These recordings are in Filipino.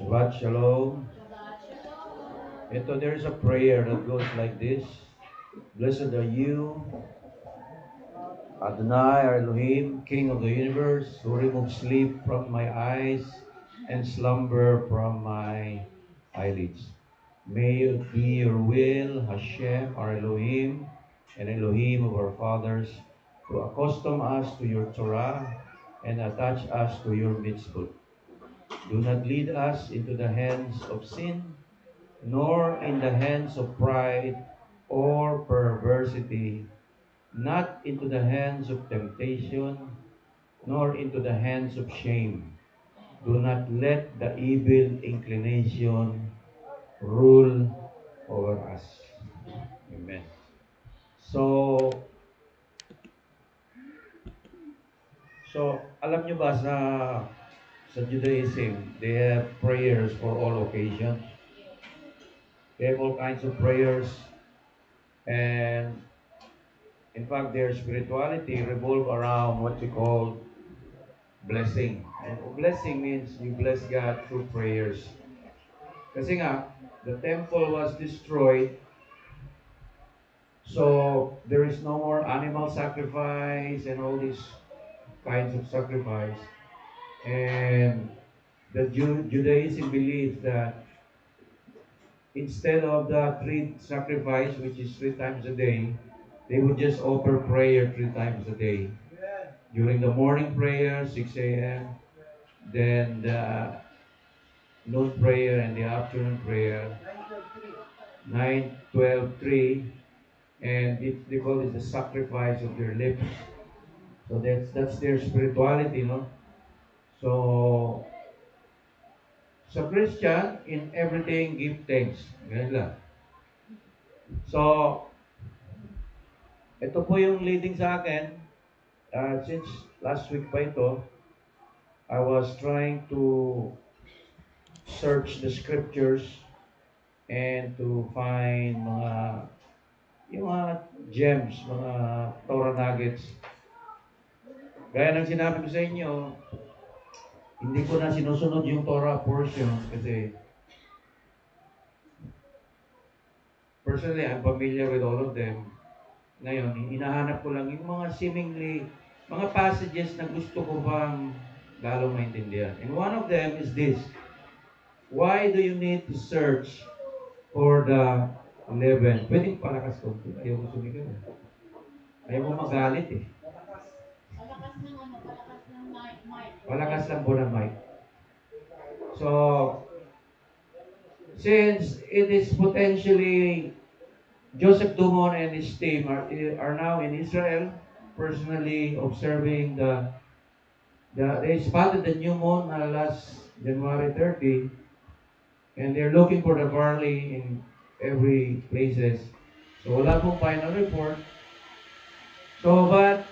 Shabbat Shalom. Ito, there is a prayer that goes like this. Blessed are you, Adonai, our Elohim, King of the universe, who removes sleep from my eyes and slumber from my eyelids. May it be your will, Hashem, our Elohim, and Elohim of our fathers, to accustom us to your Torah and attach us to your mitzvot. Do not lead us into the hands of sin, nor in the hands of pride or perversity, not into the hands of temptation, nor into the hands of shame. Do not let the evil inclination rule over us. Amen. So, alam nyo ba sa Judaism, they have prayers for all occasions. They have all kinds of prayers, and in fact, their spirituality revolve around what we call blessing. And blessing means you bless God through prayers. Kasi nga, the temple was destroyed, so there is no more animal sacrifice and all these kinds of sacrifice. And the Judaism believes that instead of the three sacrifice, which is 3 times a day, they would just offer prayer 3 times a day. During the morning prayer, 6 a.m., then the noon prayer and the afternoon prayer, 9, 12, 3, and they call it the sacrifice of their lips. So that's their spirituality, no? So, sa Christian, in everything, give thanks. Ganun lang. So, ito po yung leading sa akin. Since last week pa ito, I was trying to search the scriptures and to find yung mga gems, mga Torah nuggets. Gaya ng sinabi ko sa inyo, hindi ko na sinusunod yung Torah portion kasi personally, I'm familiar with all of them. Ngayon, hinahanap ko lang yung mga seemingly, mga passages na gusto ko bang lalo maintindihan. And one of them is this. Why do you need to search for the 11? Pwedeng palakas ko. Ayaw ko sumigaw. Ayaw ko magalit eh. Palakas lang po ng mic. So, since it is potentially Joseph Dumon and his team are now in Israel, personally observing they spotted the new moon last January 30, and they're looking for the barley in every places. So wala pong final report. So but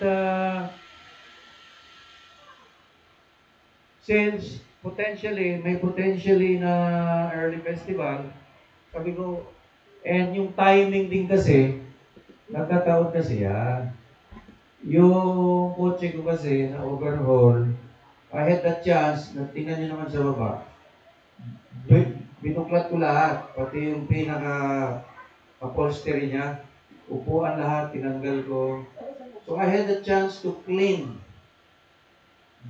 since may potentially na early festival, sabi ko, and yung timing din kasi, nagkataon kasi yung kotse ko kasi na overhaul, I had the chance, na tingnan nyo naman sa baba, binuklat ko lahat, pati yung upholstery niya, upuan lahat, tinanggal ko. So I had the chance to clean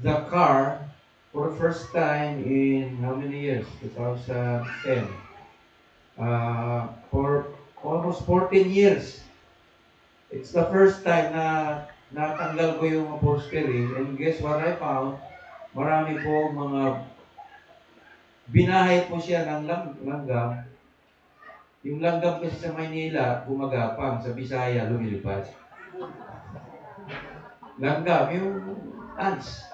the car for the first time in how many years? 2010. For almost 14 years. It's the first time na natanggal ko yung upholstery, and guess what I found? Marami po mga binahay po siya ng langgam. Yung langgam kasi sa Maynila, gumagapang. Sa Bisaya, lumilipad. Langgam, yung ants.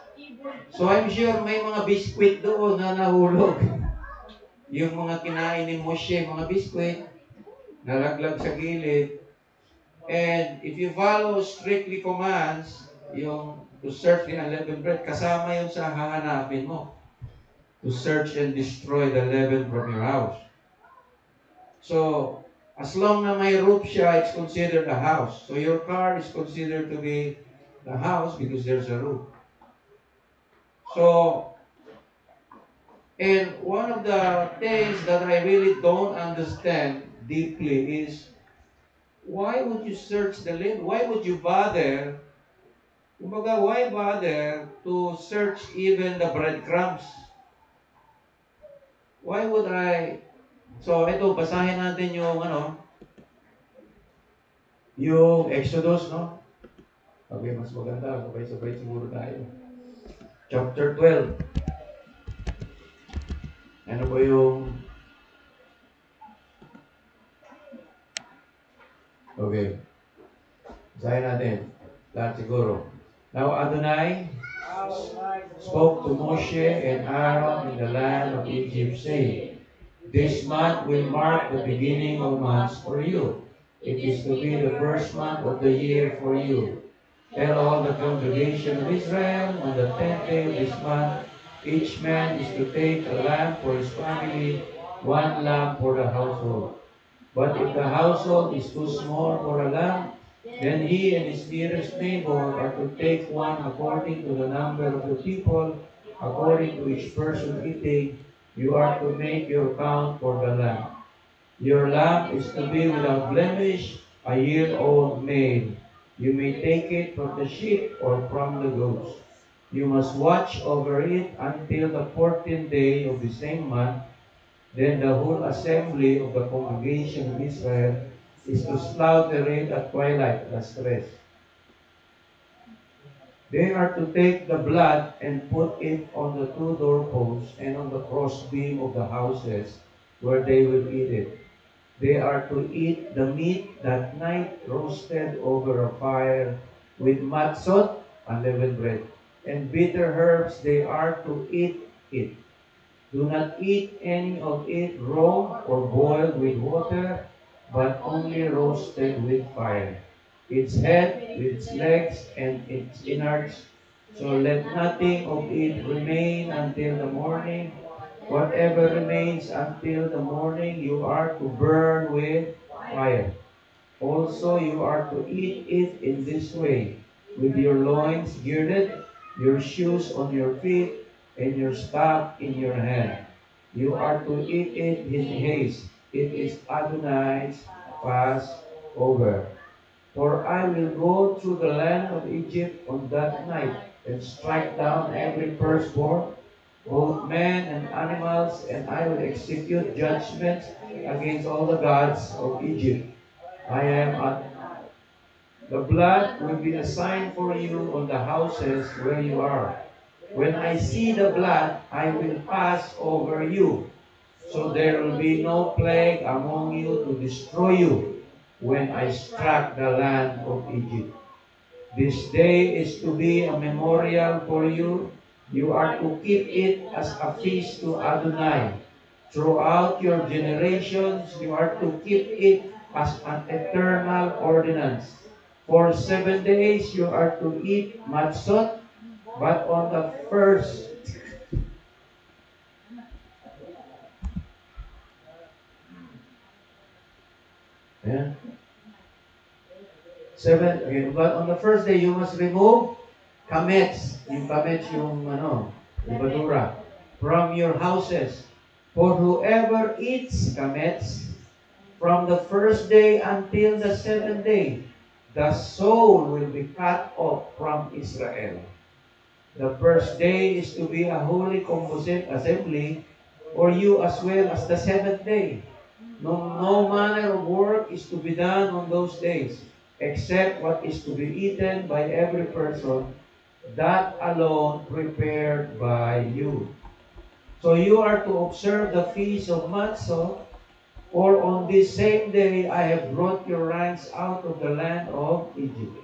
So I'm sure may mga biskwit doon na nahulog. Yung mga kinain ni Moshe, mga biskwit, nalaglag sa gilid. And if you follow strictly commands, yung to search the unleavened bread, kasama yun sa hahanapin mo. To search and destroy the leaven from your house. So, as long na may roof siya, it's considered a house. So your car is considered to be the house because there's a roof. So, And one of the things that I really don't understand deeply is why would you search the lid? Why would you bother? Kumbaga, why bother to search even the breadcrumbs? Why would I? So ito, basahin natin yung yung Exodus, no? Okay, mas maganda. Sabay-sabay siguro tayo. Chapter 12. Ano ba yung... Okay. Basahin natin. Lahat siguro. Now Adonai spoke to Moshe and Aaron in the land of Egypt, saying, this month will mark the beginning of months for you. It is to be the first month of the year for you. Tell all the congregation of Israel on the 10th day of this month, each man is to take a lamb for his family, one lamb for the household. But if the household is too small for a lamb, then he and his nearest neighbor are to take one according to the number of the people, according to each person eating. You are to make your count for the lamb. Your lamb is to be without blemish, a year-old male. You may take it from the sheep or from the goats. You must watch over it until the 14th day of the same month. Then the whole assembly of the congregation of Israel is to slaughter it at twilight, as rest. They are to take the blood and put it on the two doorposts and on the crossbeam of the houses where they will eat it. They are to eat the meat that night roasted over a fire with matzot, unleavened bread, and bitter herbs. They are to eat it. Do not eat any of it raw or boiled with water, but only roasted with fire. Its head, with its legs, and its innards. So let nothing of it remain until the morning. Whatever remains until the morning, you are to burn with fire. Also, you are to eat it in this way, with your loins girded, your shoes on your feet, and your staff in your hand. You are to eat it in haste. It is Adonai's Passover. For I will go through the land of Egypt on that night, and strike down every firstborn, both men and animals, and I will execute judgments against all the gods of Egypt. I am at the blood will be a sign for you on the houses where you are. When I see the blood, I will pass over you. So there will be no plague among you to destroy you when I strike the land of Egypt. This day is to be a memorial for you. You are to keep it as a feast to Adonai. Throughout your generations, you are to keep it as an eternal ordinance. For 7 days you are to eat matzot, but on the first yeah, okay, but on the first day you must remove kamets, yung kamets yung badura, from your houses. For whoever eats kamets from the first day until the seventh day, the soul will be cut off from Israel. The first day is to be a holy composite assembly for you as well as the seventh day. No manner of work is to be done on those days, except what is to be eaten by every person, that alone prepared by you. So you are to observe the feast of Matzah, for on this same day I have brought your ranks out of the land of Egypt.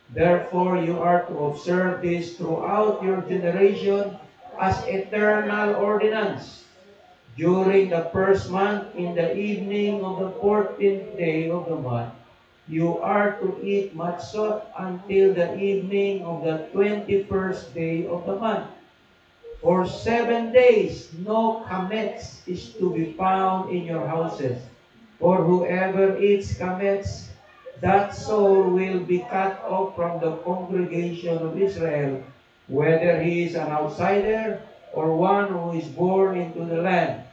Therefore you are to observe this throughout your generation as eternal ordinance. During the first month, in the evening of the 14th day of the month, you are to eat matzot until the evening of the 21st day of the month. For 7 days, no kamets is to be found in your houses. For whoever eats kamets, that soul will be cut off from the congregation of Israel, whether he is an outsider or one who is born into the land.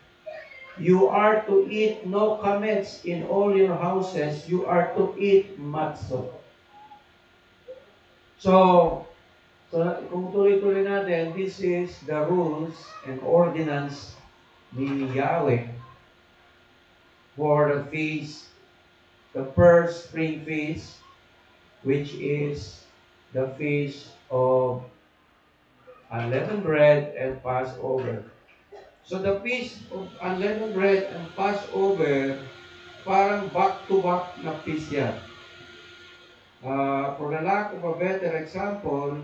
You are to eat no kamets in all your houses. You are to eat matzo. So, kung tuloy-tuloy natin, this is the rules and ordinance ni Yahweh for the feast, the first spring feast, which is the feast of unleavened bread and Passover. So the feast of unleavened bread and Passover, parang back-to-back na feast yan. For the lack of a better example,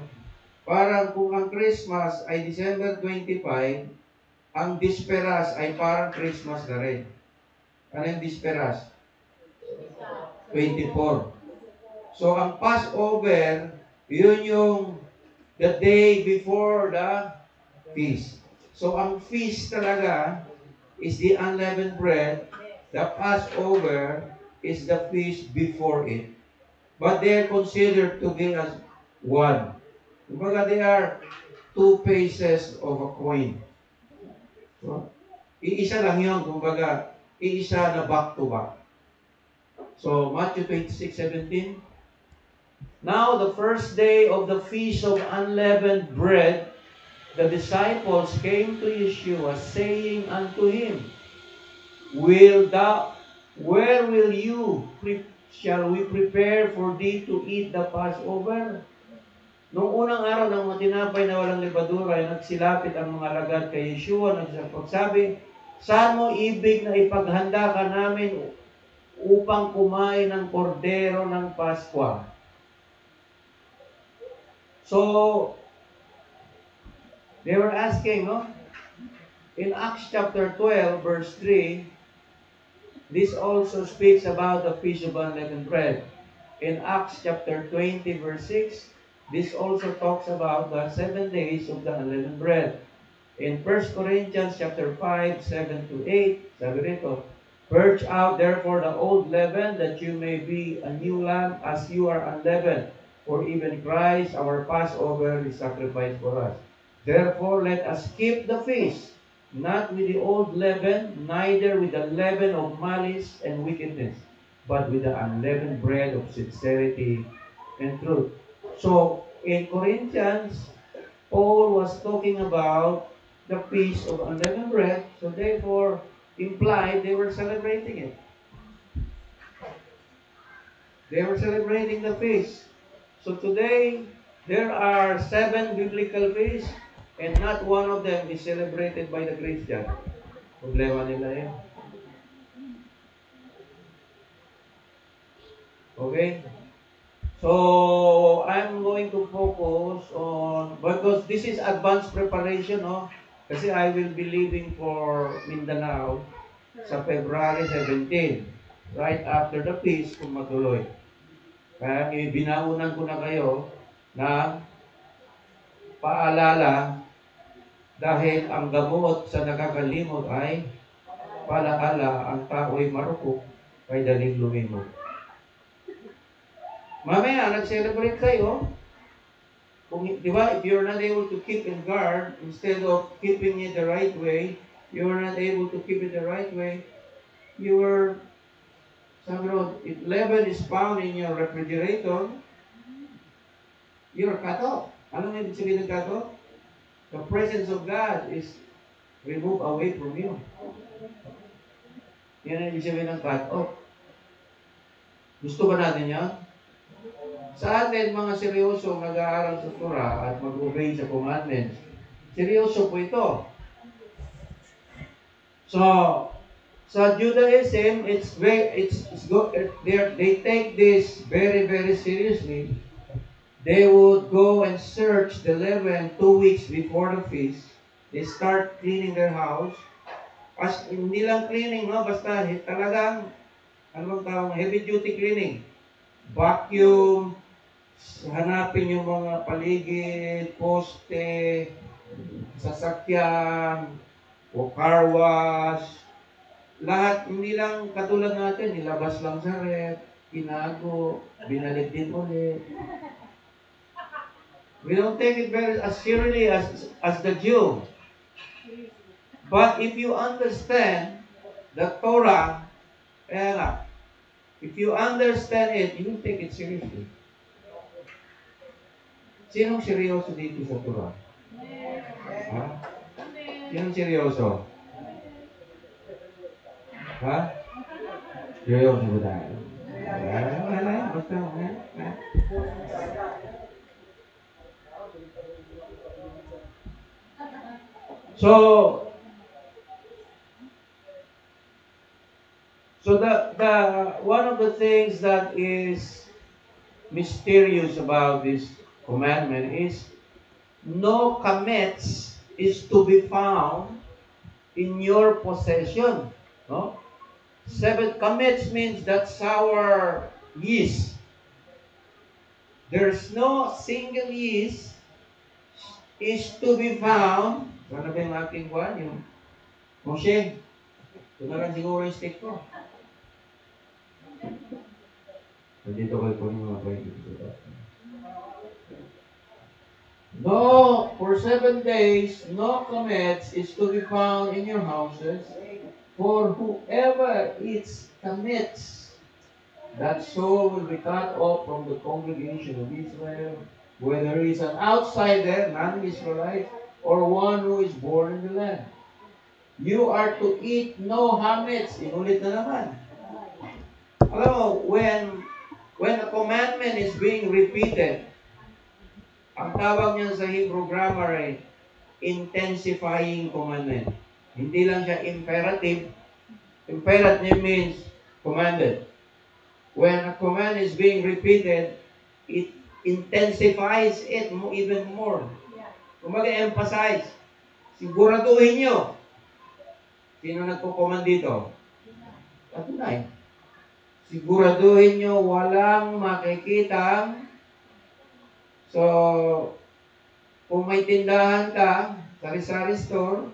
parang kung ang Christmas ay December 25, ang Disperas ay parang Christmas na rin. Ano yung Disperas? 24. So, ang Passover, yun yung the day before the feast. So, ang feast talaga is the unleavened bread. The Passover is the feast before it. But they are considered to be as one. Kumbaga, they are two faces of a coin. So, iisa lang yun. Kumbaga, iisa na back-to-back. So, Matthew 26:17. Now, the first day of the feast of unleavened bread, the disciples came to Yeshua, saying unto him, where will shall we prepare for thee to eat the Passover? Noong unang araw ng mga tinapay na walang libadura, ay nagsilapit ang mga alagad kay Yeshua, nagsabi, saan mo ibig na ipaghanda ka namin upang kumain ng kordero ng Paskwa? So, they were asking, no? In Acts chapter 12, verse 3, this also speaks about the Feast of Unleavened Bread. In Acts chapter 20, verse 6, this also talks about the 7 days of the unleavened bread. In 1 Corinthians chapter 5, 7 to 8, sabi rito, purge out therefore the old leaven, that you may be a new lamb as you are unleavened. For even Christ, our Passover, is sacrificed for us. Therefore, let us keep the feast, not with the old leaven, neither with the leaven of malice and wickedness, but with the unleavened bread of sincerity and truth. So, in Corinthians, Paul was talking about the feast of unleavened bread, so therefore, implied they were celebrating it. They were celebrating the feast. So today, there are 7 biblical feasts, and not one of them is celebrated by the Christian. Problema nila yan. Okay? So, I'm going to focus on, because this is advanced preparation, no? Kasi I will be leaving for Mindanao sa February 17, right after the feast kung matuloy. Kaya binaunan ko na kayo na paalala dahil ang gamot sa nakakalimot ay palaala, ang tao'y marupok ay daling lumimot. Mamaya, nag-celebrate kayo. Kung, di ba, if you're not able to keep in guard, instead of keeping it the right way, you're not able to keep it the right way, you're, sabi ro, if leaven is found in your refrigerator, you're cut off. Ano nga ibig sabihin ng cut off? The presence of God is removed away from you. Yan ang ibig sabihin ng cut off. Gusto ba natin yan? Sa atin, mga seryoso nag-aaral sa Torah at mag-obey sa commandments, seryoso po ito. So, sa Judaism, they take this very, very seriously. They would go and search the leaven 2 weeks before the feast. They start cleaning their house. As hindi lang cleaning, no? Basta talagang, ano bang tawag, heavy-duty cleaning. Vacuum, hanapin yung mga paligid, poste, sasakyan, o car wash. Lahat, hindi lang katulad natin, nilabas lang sa rep, kinago, binalik din ulit. We don't take it very as seriously as the Jew. But if you understand the Torah, kaya nga, if you understand it, you will take it seriously. Sinong seryoso dito sa Torah? Ha? Sinong seryoso? Ha? Seryoso ba tayo? Wala, basta, ha? So, the one of the things that is mysterious about this commandment is no kamets is to be found in your possession. No? Seven kamets means that sour yeast. There's no single yeast is to be found. Ano ba yung aking kwan? Yung Moshe, ito na lang siguro yung stick ko. Nandito kayo po yung mga pwede dito. No, for 7 days, no comets is to be found in your houses, for whoever eats comets, that soul will be cut off from the congregation of Israel, whether he is an outsider, non-Israelite, or one who is born in the land. You are to eat no hamets. Inulit na naman. Alam mo, when a commandment is being repeated, ang tawag niyan sa Hebrew grammar ay intensifying commandment. Hindi lang siya imperative. Imperative means commanded. When a command is being repeated, it intensifies it even more. Kumbaga, emphasize. Siguraduhin nyo. Sino nagko-command dito? Patunay. Siguraduhin nyo walang makikita. So, kung may tindahan ka, sari-sari store,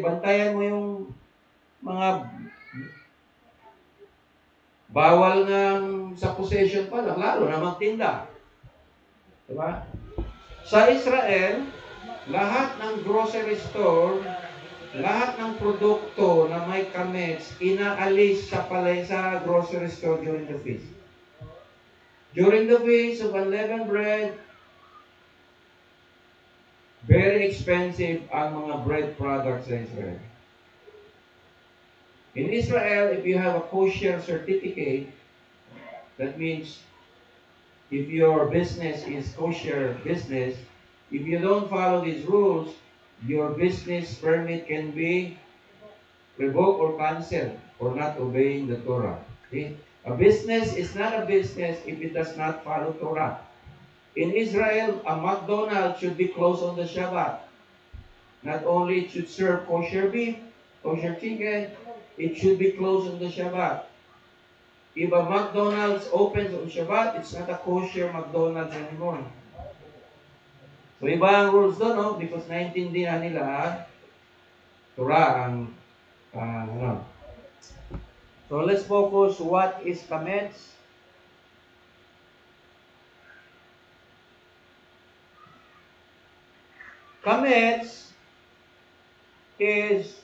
bantayan mo yung mga bawal ng sa possession pa lang, lalo na magtinda. Diba? Sa Israel, lahat ng grocery store, lahat ng produkto na may kamets, inaalis sa sa grocery store during the feast. During the feast of unleavened bread, very expensive ang mga bread products sa Israel. In Israel, if you have a kosher certificate, that means if your business is kosher business, if you don't follow these rules, your business permit can be revoked or canceled for not obeying the Torah. Okay? A business is not a business if it does not follow Torah. In Israel, a McDonald's should be closed on the Shabbat. Not only it should serve kosher beef, kosher chicken, it should be closed on the Shabbat. If a McDonald's opens on Shabbat, it's not a kosher McDonald's anymore. So iba ang rules doon, no? Because naintindihan nila, Torah ang, ano. So let's focus what is kamets. Kamets is,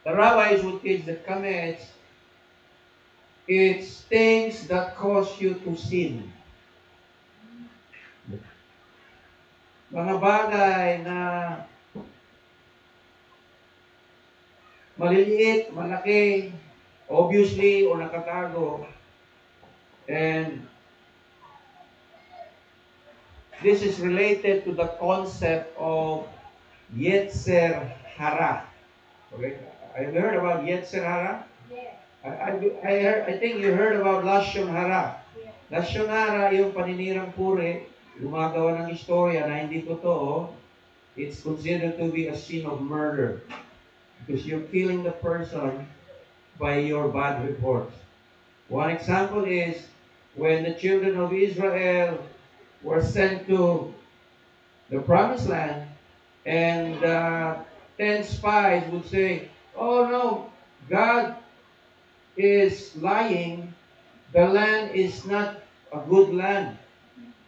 the rabbis would teach that kamets, it's things that cause you to sin. Mga bagay na maliliit, malaki, obviously, o nakatago. And this is related to the concept of Yetzer Hara. Okay? Have you heard about Yetzer Hara? Yes. I think you heard about Lashon Hara. Yes. Lashon Hara, yung paninirang puri, gumagawa ng istorya na hindi totoo, it's considered to be a sin of murder. Because you're killing the person by your bad reports. One example is when the children of Israel were sent to the promised land, and 10 spies would say, oh no, God is lying, the land is not a good land,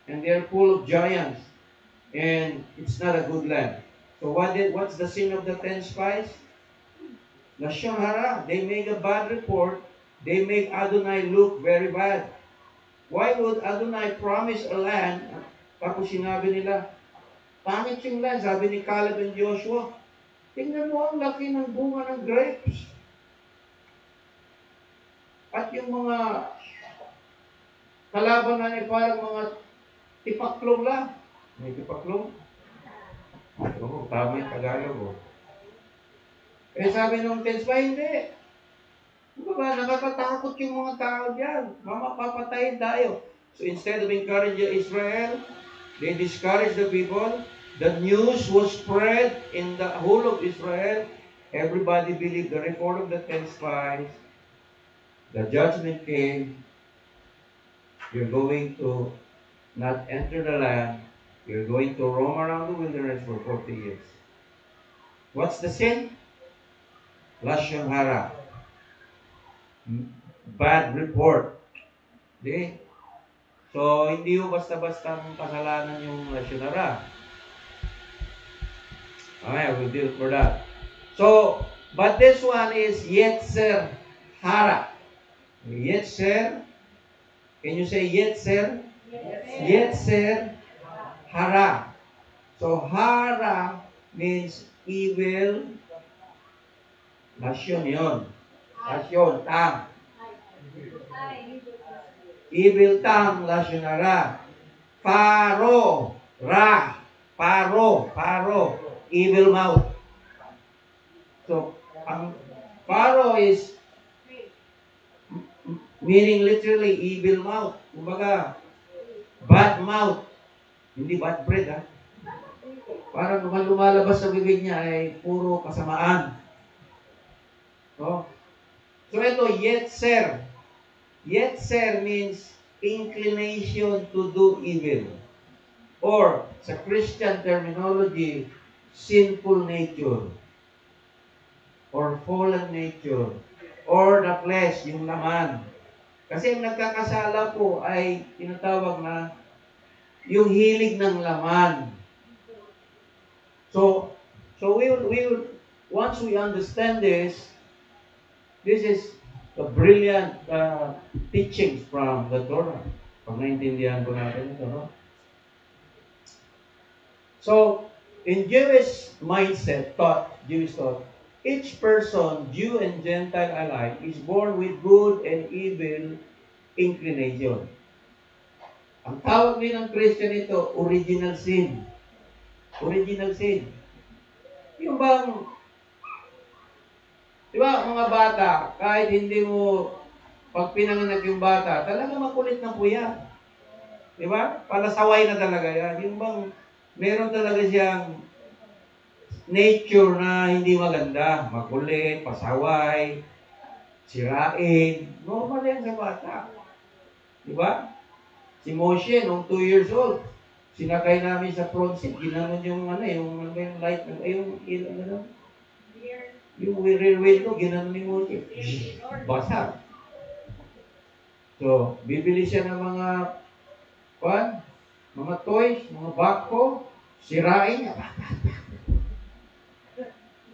and they're full of giants, and it's not a good land. So what's the sin of the 10 spies? Lashon hara. They make a bad report. They make Adonai look very bad. Why would Adonai promise a land? Tapos sinabi nila, pangit yung land. Sabi ni Caleb and Joshua, tingnan mo ang laki ng bunga ng grapes. At yung mga kalaban na ni parang mga tipaklong lang. May tipaklong? Oo, tama yung Tagalog. Oh. Eh sabi nung tens pa, hindi. Diba, nakakatakot yung mga tao diyan. Mamapapatayin tayo. So instead of encouraging Israel, they discouraged the people. The news was spread in the whole of Israel. Everybody believed the report of the 10 spies. The judgment came. You're going to not enter the land. You're going to roam around the wilderness for 40 years. What's the sin? Lashon hara. Bad report. Okay? So, hindi mo basta-basta mong kasalanan yung lashon hara. Okay, we'll deal for that. So, but this one is Yetzer hara. Yetzer. Can you say Yetzer? Yetzer hara. So, hara means evil. Lasyon yun. Lasyon, tang. Evil tongue, lasyon hara. Paro, ra. Paro. Evil mouth. So, ang paro is meaning literally evil mouth. Kumbaga, bad mouth. Hindi bad breath, ha? Parang lumalabas sa bibig niya ay puro kasamaan. Oh. So ito, Yetzer. Yetzer means inclination to do evil. Or, sa Christian terminology, sinful nature. Or fallen nature. Or the flesh, yung laman. Kasi yung nagkakasala po ay tinatawag na yung hilig ng laman. So we will once we understand this is the brilliant teachings from the Torah. Pag naintindihan po natin ito, no? So, in Jewish mindset, Jewish thought, each person, Jew and Gentile alike, is born with good and evil inclination. Ang tawag din ng Christian ito, original sin. Original sin. Yung bang, di ba, mga bata, kahit hindi mo, pag pinanganak yung bata, talaga makulit na po yan. Di ba? Palasaway na talaga yan. Yung bang, meron talaga siyang nature na hindi maganda. Makulit, pasaway, sirain. Normal yan sa bata. Di ba? Si Moshe, nung 2 years old, sinakay namin sa front seat, ginanon yung light, yung rear window, ginanon ni Moshe. Basag. So, bibili siya ng mga toys, mga bako, sirain niya.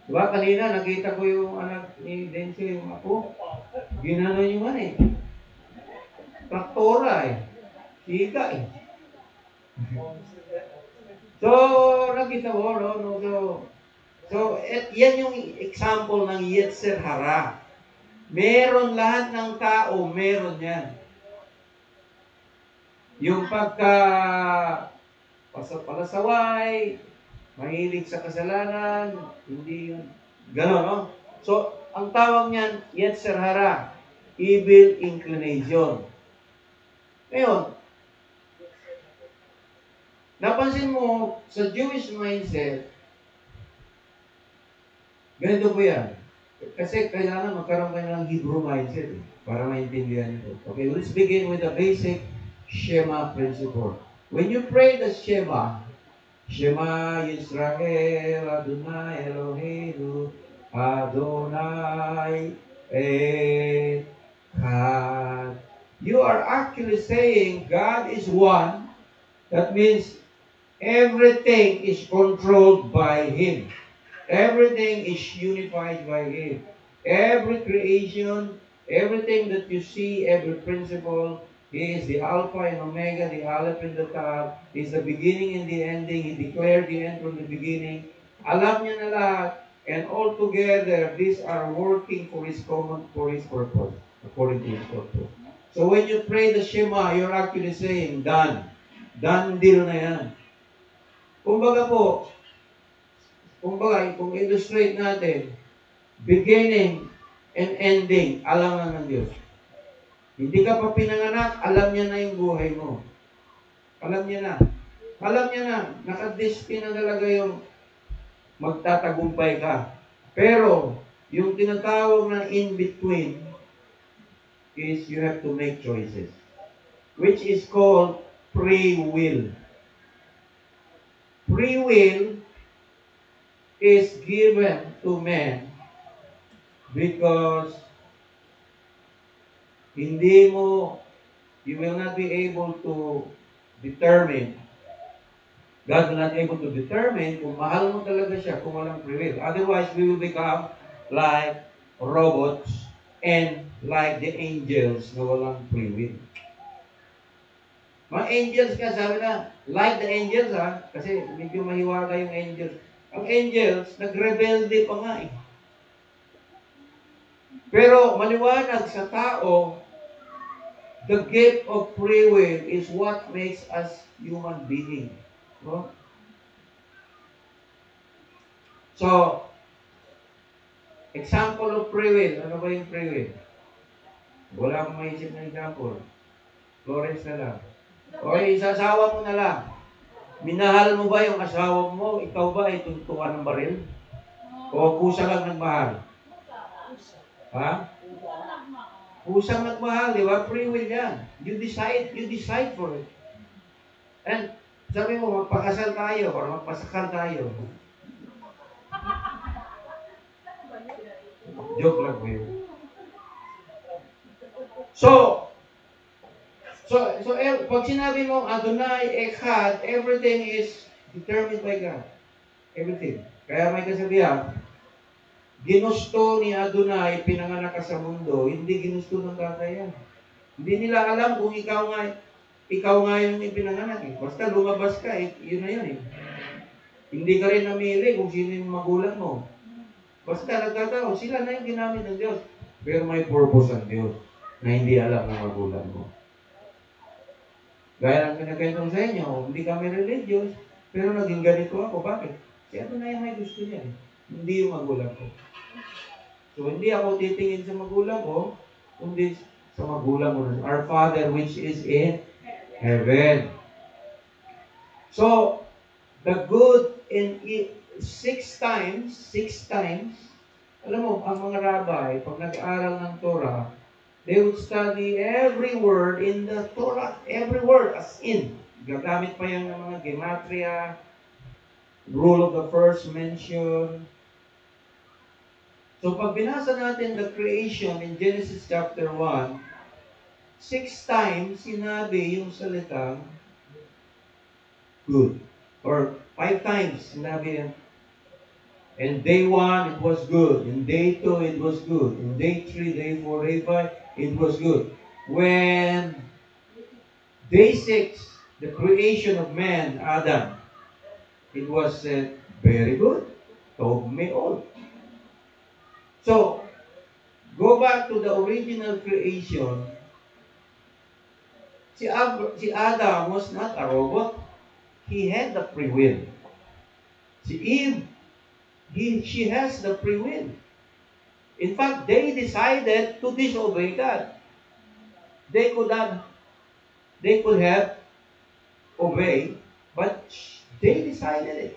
Diba, kanina, nakita ko yung anak ni Denzel, yung ako, ginanon yung traktora Sika So, nakita mo, no? Yan yung example ng Yetzer hara. Meron lahat ng tao, meron yan. Yung palasaway, mahilig sa kasalanan, hindi yun. Ganon, no? So, ang tawag niyan, Yetzer hara, evil inclination. Ngayon, napansin mo, sa Jewish mindset, ganito po yan. Kasi kailangan magkaroon kayo ng Hebrew mindset para maintindihan ito. Okay, let's begin with the basic Shema principle. When you pray the Shema, Shema Yisrael Adonai Eloheinu Adonai Echad. You are actually saying God is one. That means Everything is controlled by Him. Everything is unified by Him. Every creation, everything that you see, every principle, He is the Alpha and Omega, the Aleph and the Tav. He is the beginning and the ending. He declared the end from the beginning. Alam niya na lahat. And all together, these are working for His common, for His purpose, according to His purpose. So when you pray the Shema, you're actually saying, done. Done deal na yan. Kumbaga po, kung illustrate natin, beginning and ending, alam na ng Diyos. Hindi ka pa pinanganak, alam niya na yung buhay mo. Alam niya na. Alam niya na, nakadestina na talaga yung magtatagumpay ka. Pero, yung tinatawag na in-between is you have to make choices. Which is called free will. Free will is given to man because you will not be able to determine, God will not be able to determine kung mahal mo talaga siya kung walang free will. Otherwise, we will become like robots and like the angels na walang free will. Mga angels ka, sabi na, like the angels ha, kasi medyo mahiwaga yung angels. Ang angels, nagrebelde pa nga eh. Pero maliwanag sa tao, the gift of free will is what makes us human being. No? So, example of free will. Ano ba yung free will? Wala akong maisip na example. Florence na lang. O, isasawa mo na lang. Minahal mo ba yung asawa mo? Ikaw ba ay tuntukan ng baril? O pusa lang nagmahal? Ha? Pusang nagmahal, di ba? Free will yan. You decide for it. And sabi mo, magpakasal tayo or magpasakal tayo. Joke lang po yun. So, pag sinabi mo, Adonai, Echad, everything is determined by God. Everything. Kaya may kasabihan, ginusto ni Adonai, pinanganak ka sa mundo, hindi ginusto ng tatay yan. Hindi nila alam kung ikaw nga yung pinanganak eh. Basta lumabas ka, yun na yun eh. Hindi ka rin namili kung sino yung magulang mo. Basta nagkataon, sila na yung ginamit ng Diyos. Pero may purpose ang Diyos na hindi alam ng magulang mo. Gaya ng pinagkentong sa inyo, hindi kami religious, pero naging ganito ako. Bakit? Si Adonai may gusto niya eh. Hindi yung magulang ko. So, hindi ako titingin sa magulang ko, kundi sa magulang mo. Our Father which is in heaven. So, the good in six times, alam mo, ang mga rabbi, pag nag-aaral ng Torah, they would study every word in the Torah. Every word, as in. Gagamit pa yan ng mga gematria, rule of the first mention. So, pag binasa natin the creation in Genesis chapter 1, 6 times sinabi yung salitang good. Or 5 times sinabi yan. And day 1, it was good. In day 2, it was good. In day 3, day 4, day 5, it was good. When day 6, the creation of man, Adam, it was very good. Tov me'od. So, go back to the original creation. Si Adam was not a robot. He had the free will. Si Eve, she has the free will. In fact, they decided to disobey God. They could have obeyed, but they decided it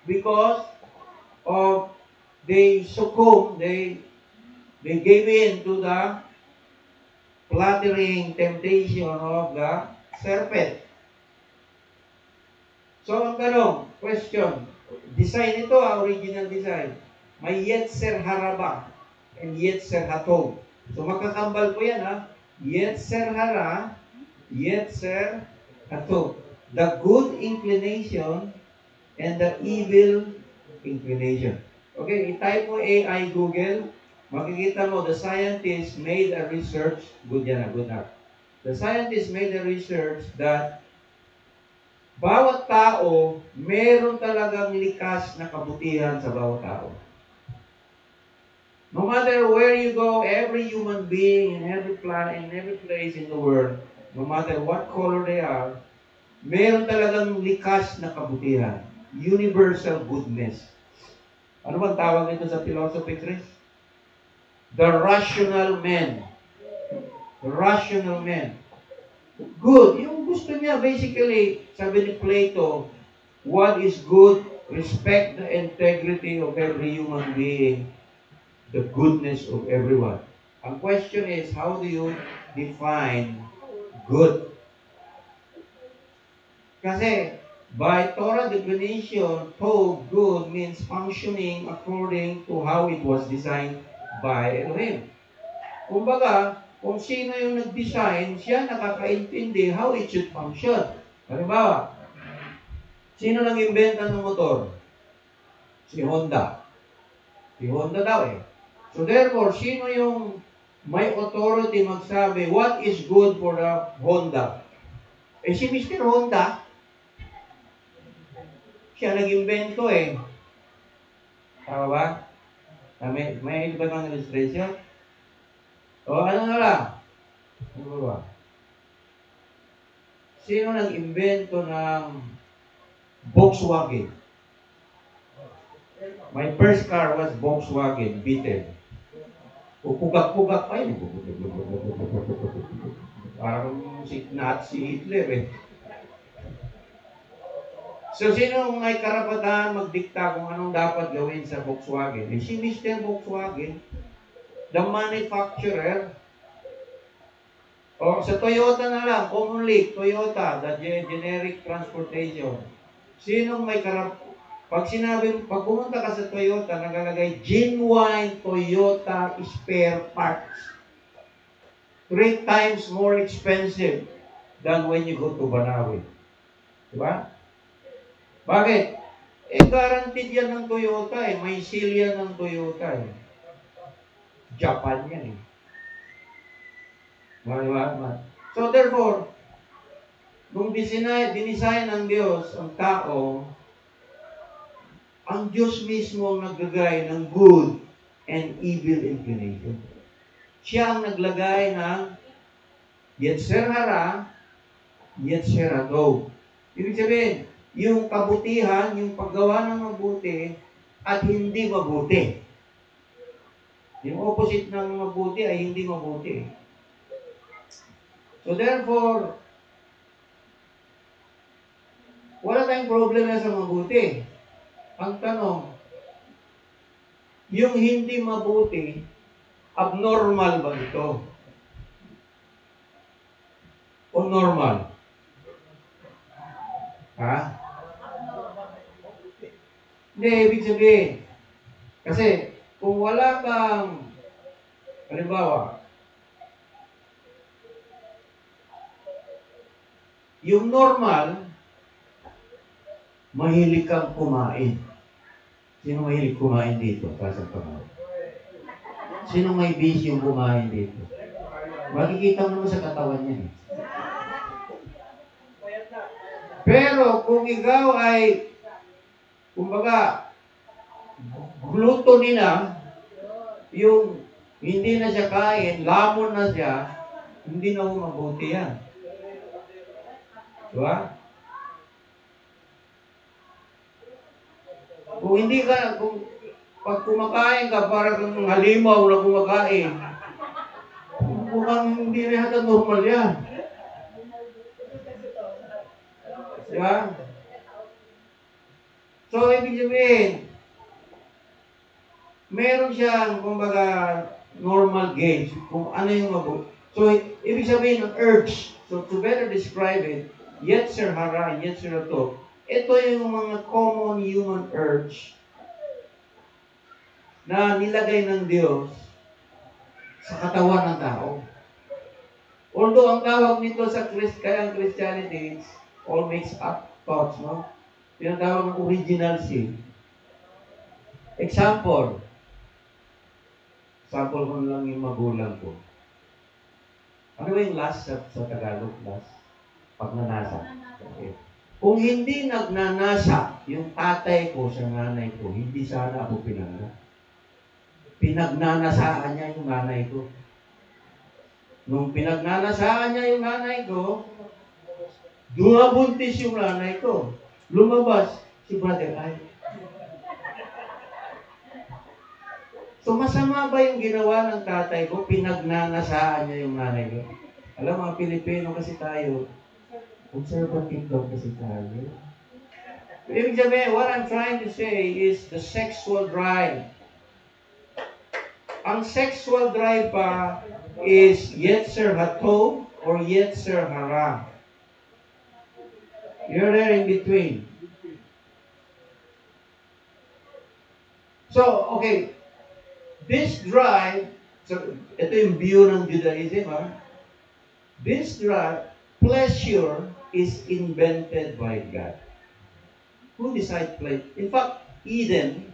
because of they succumbed, they gave in to the flattering temptation of the serpent. So, ang tanong, question, design ito, original design. May Yetzer Hara and Yetzer Hatov. So, makakambal po yan, ha? Yetzer Hara, Yetzer Hatov. the good inclination and the evil inclination. Okay, i-type mo AI Google, makikita mo, the scientists made a research, good yan, good na. The scientists made a research that bawat tao, meron talagang likas na kabutihan sa bawat tao. No matter where you go, every human being in every planet, in every place in the world, no matter what color they are, meron talagang likas na kabutihan. Universal goodness. Ano bang tawag nito sa philosophy, Chris? The rational man. The rational man. Good. Yung gusto niya, basically, sabi ni Plato, what is good? Respect the integrity of every human being, the goodness of everyone. Ang question is, how do you define good? Kasi, by Torah definition, told good means functioning according to how it was designed by Elohim. Kumbaga, kung sino yung nag-design, siya nakakaintindi how it should function. Halimbawa, sino nag-inventa ng motor? Si Honda. Si Honda daw eh. So therefore, sino yung may authority magsabi, what is good for the Honda? Eh si Mr. Honda, siya nag-invento eh. Tama ba? May iba bang illustration? O ano na lang? Ano ba? Sino nag-invento ng Volkswagen? My first car was Volkswagen Beetle. Pugak-pugak pa yun. Parang si Nazi Hitler eh. So, sino may karapatan magdikta kung anong dapat gawin sa Volkswagen? Eh, si Mr. Volkswagen, the manufacturer. O, sa Toyota na lang, only Toyota, the generic transportation. Sinong may pag pumunta ka sa Toyota, nagalagay genuine Toyota spare parts. 3 times more expensive than when you go to Banawi. Diba? Bakit? Eh, guaranteed yan ng Toyota eh. May seal yan ng Toyota eh. Japan yan eh. Diba? So therefore, nung dinisign ng Diyos ang tao, ang Diyos mismo ang naglagay ng good and evil inclination. Siya ang naglagay ng Yetzer Hara, Yetzer Tov. Ibig sabihin, yung kabutihan, yung paggawa ng mabuti, at hindi mabuti. Yung opposite ng mabuti ay hindi mabuti. So therefore, wala tayong problema sa mabuti. Ang tanong, yung hindi mabuti, abnormal ba ito? O normal? Ha? Hindi, ibig sabihin. Kasi, kung wala kang, halimbawa, yung normal, mahilig kang kumain. Sino mahilig kumain dito? Pasang kamay. Sino may bisyo kumain dito? Makikita mo naman sa katawan niya. Pero kung ikaw ay, kumbaga, gluttony na, yung hindi na siya kain, lamon na siya, hindi na mabuti yan. Diba? Kung hindi ka, pag kumakain ka, para kang halimaw na kumakain, mukhang hindi na yata normal yan. Diba? So, ibig sabihin, meron siyang, kumbaga, normal gauge, kung ano yung mabuti. So, ibig sabihin ng urge, so to better describe it, Yetzer Hara, Yetzer Tov, ito yung mga common human urge na nilagay ng Diyos sa katawan ng tao. Although ang tawag nito sa kaya Christianity, all mixed up thoughts, no? Tinatawag ng original sin. Example. Sample ko na lang yung magulang ko. Ano ba yung last sa Tagalog? Last? Pagnanasa. Okay. Kung hindi nagnanasa yung tatay ko sa nanay ko, hindi sana ako pinanganak. Pinagnanasaan niya yung nanay ko. Nung pinagnanasaan niya yung nanay ko, dumabuntis yung nanay ko. Lumabas si Brother Ay. So masama ba yung ginawa ng tatay ko? Pinagnanasaan niya yung nanay ko. Alam, mga Pilipino kasi tayo, conservative daw kasi tayo. Ibig sabihin, what I'm trying to say is the sexual drive. Ang sexual drive pa is Yetzer Hatov or Yetzer Hara. You're there in between. So, okay, this drive, so ito yung view ng Judaism, ha? This drive, pleasure is invented by God. Who decides pleasure? In fact, Eden,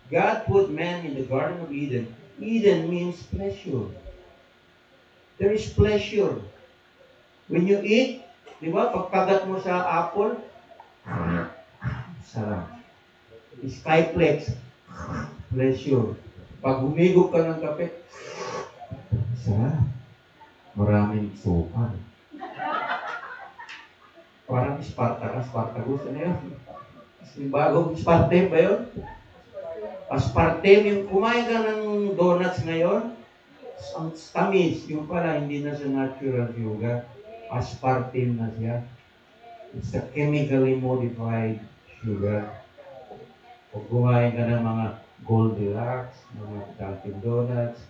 God put man in the Garden of Eden. Eden means pleasure. There is pleasure. When you eat, di ba, pagkagat mo sa apple, sarap. Skyplex, pleasure. Pag humigop ka ng kape, sarap. Maraming sukan. Parang Spartacus, ano yun? Yung bagong Spartame ba yun? Aspartame, yung kumain ka ng donuts ngayon, ang tamis, yung pala, hindi na sa natural sugar. Aspartame na siya. It's a chemically modified sugar. Kung kumain ka ng mga Goldilocks, mga Dunkin' Donuts.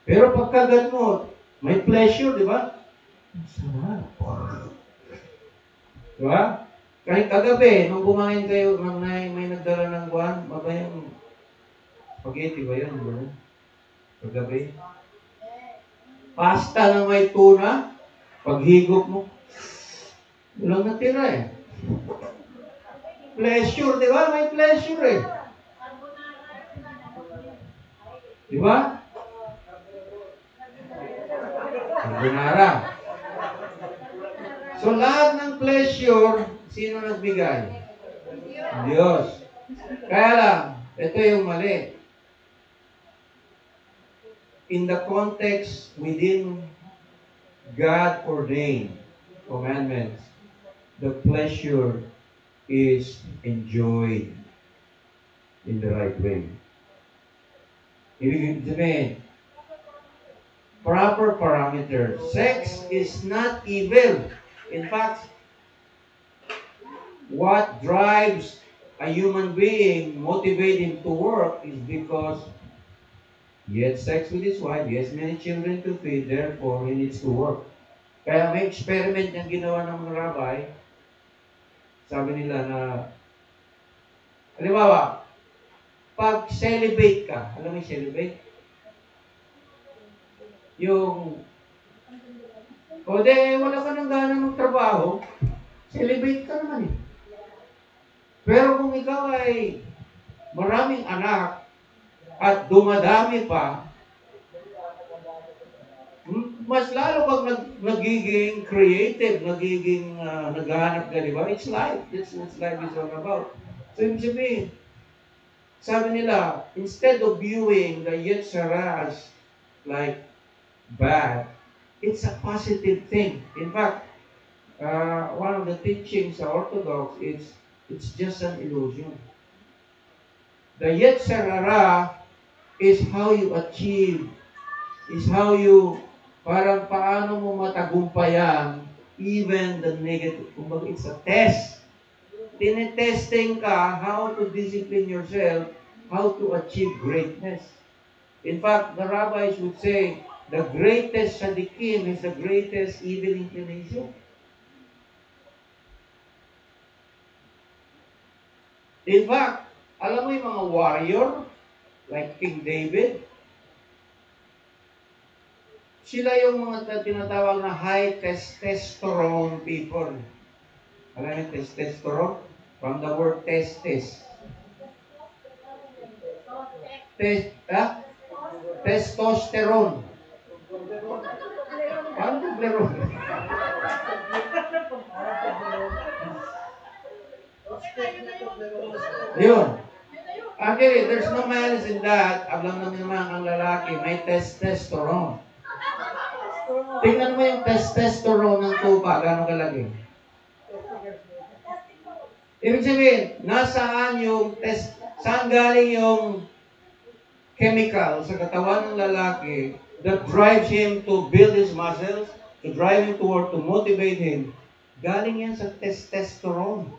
Pero pagkagat mo, may pleasure, di ba? Sarap. Di ba? Kahit kagabi, nung kumain kayo, may nagdala ng buwan, ba yung spaghetti ba yun? Diba? Kagabi. Pasta na may tuna, paghigop mo, walang natira eh. Pleasure, di ba? May pleasure eh. Di ba? Carbonara. So lahat ng pleasure, sino nagbigay? Diyos. Kaya lang, ito yung mali. In the context within God-ordained commandments, the pleasure is enjoyed in the right way. Ibig sabihin, proper parameters. Sex is not evil. In fact, what drives a human being, motivate him to work, is because he had sex with his wife, he has many children to feed, therefore he needs to work. Kaya may experiment yung ginawa ng mga rabbi. Sabi nila na, halimbawa, pag celibate ka, alam mo yung celibate? Yung, o wala ka nang gana magtrabaho, celibate ka naman eh. Pero kung ikaw ay maraming anak at dumadami pa, mas lalo pag nagiging creative, nagiging naghahanap ka, di ba? It's life. That's what life is all about. So, ibig sabihin, sabi nila, instead of viewing the Yetzirah as like bad, it's a positive thing. In fact, one of the teachings sa Orthodox is it's just an illusion. The Yetzirah is how you achieve, is how you, parang paano mo matagumpayan even the negative. Kumbaga, it's a test. Tinetesting ka how to discipline yourself, how to achieve greatness. In fact, the rabbis would say, the greatest sadikim is the greatest evil inclination. In fact, alam mo yung mga warrior, like King David, Sila yung mga tinatawag na high testosterone people. Alam niyo testosterone? From the word testis. Ha? Testosterone. Paano Toblerone? Yun. Actually, there's no malice in that. Alam naman ang lalaki, may testosterone. Tingnan mo yung testosterone ng tupa, gano'ng kalaki. Ibig sabihin, saan galing yung chemical sa katawan ng lalaki that drives him to build his muscles, to drive him toward, to motivate him. Galing yan sa testosterone.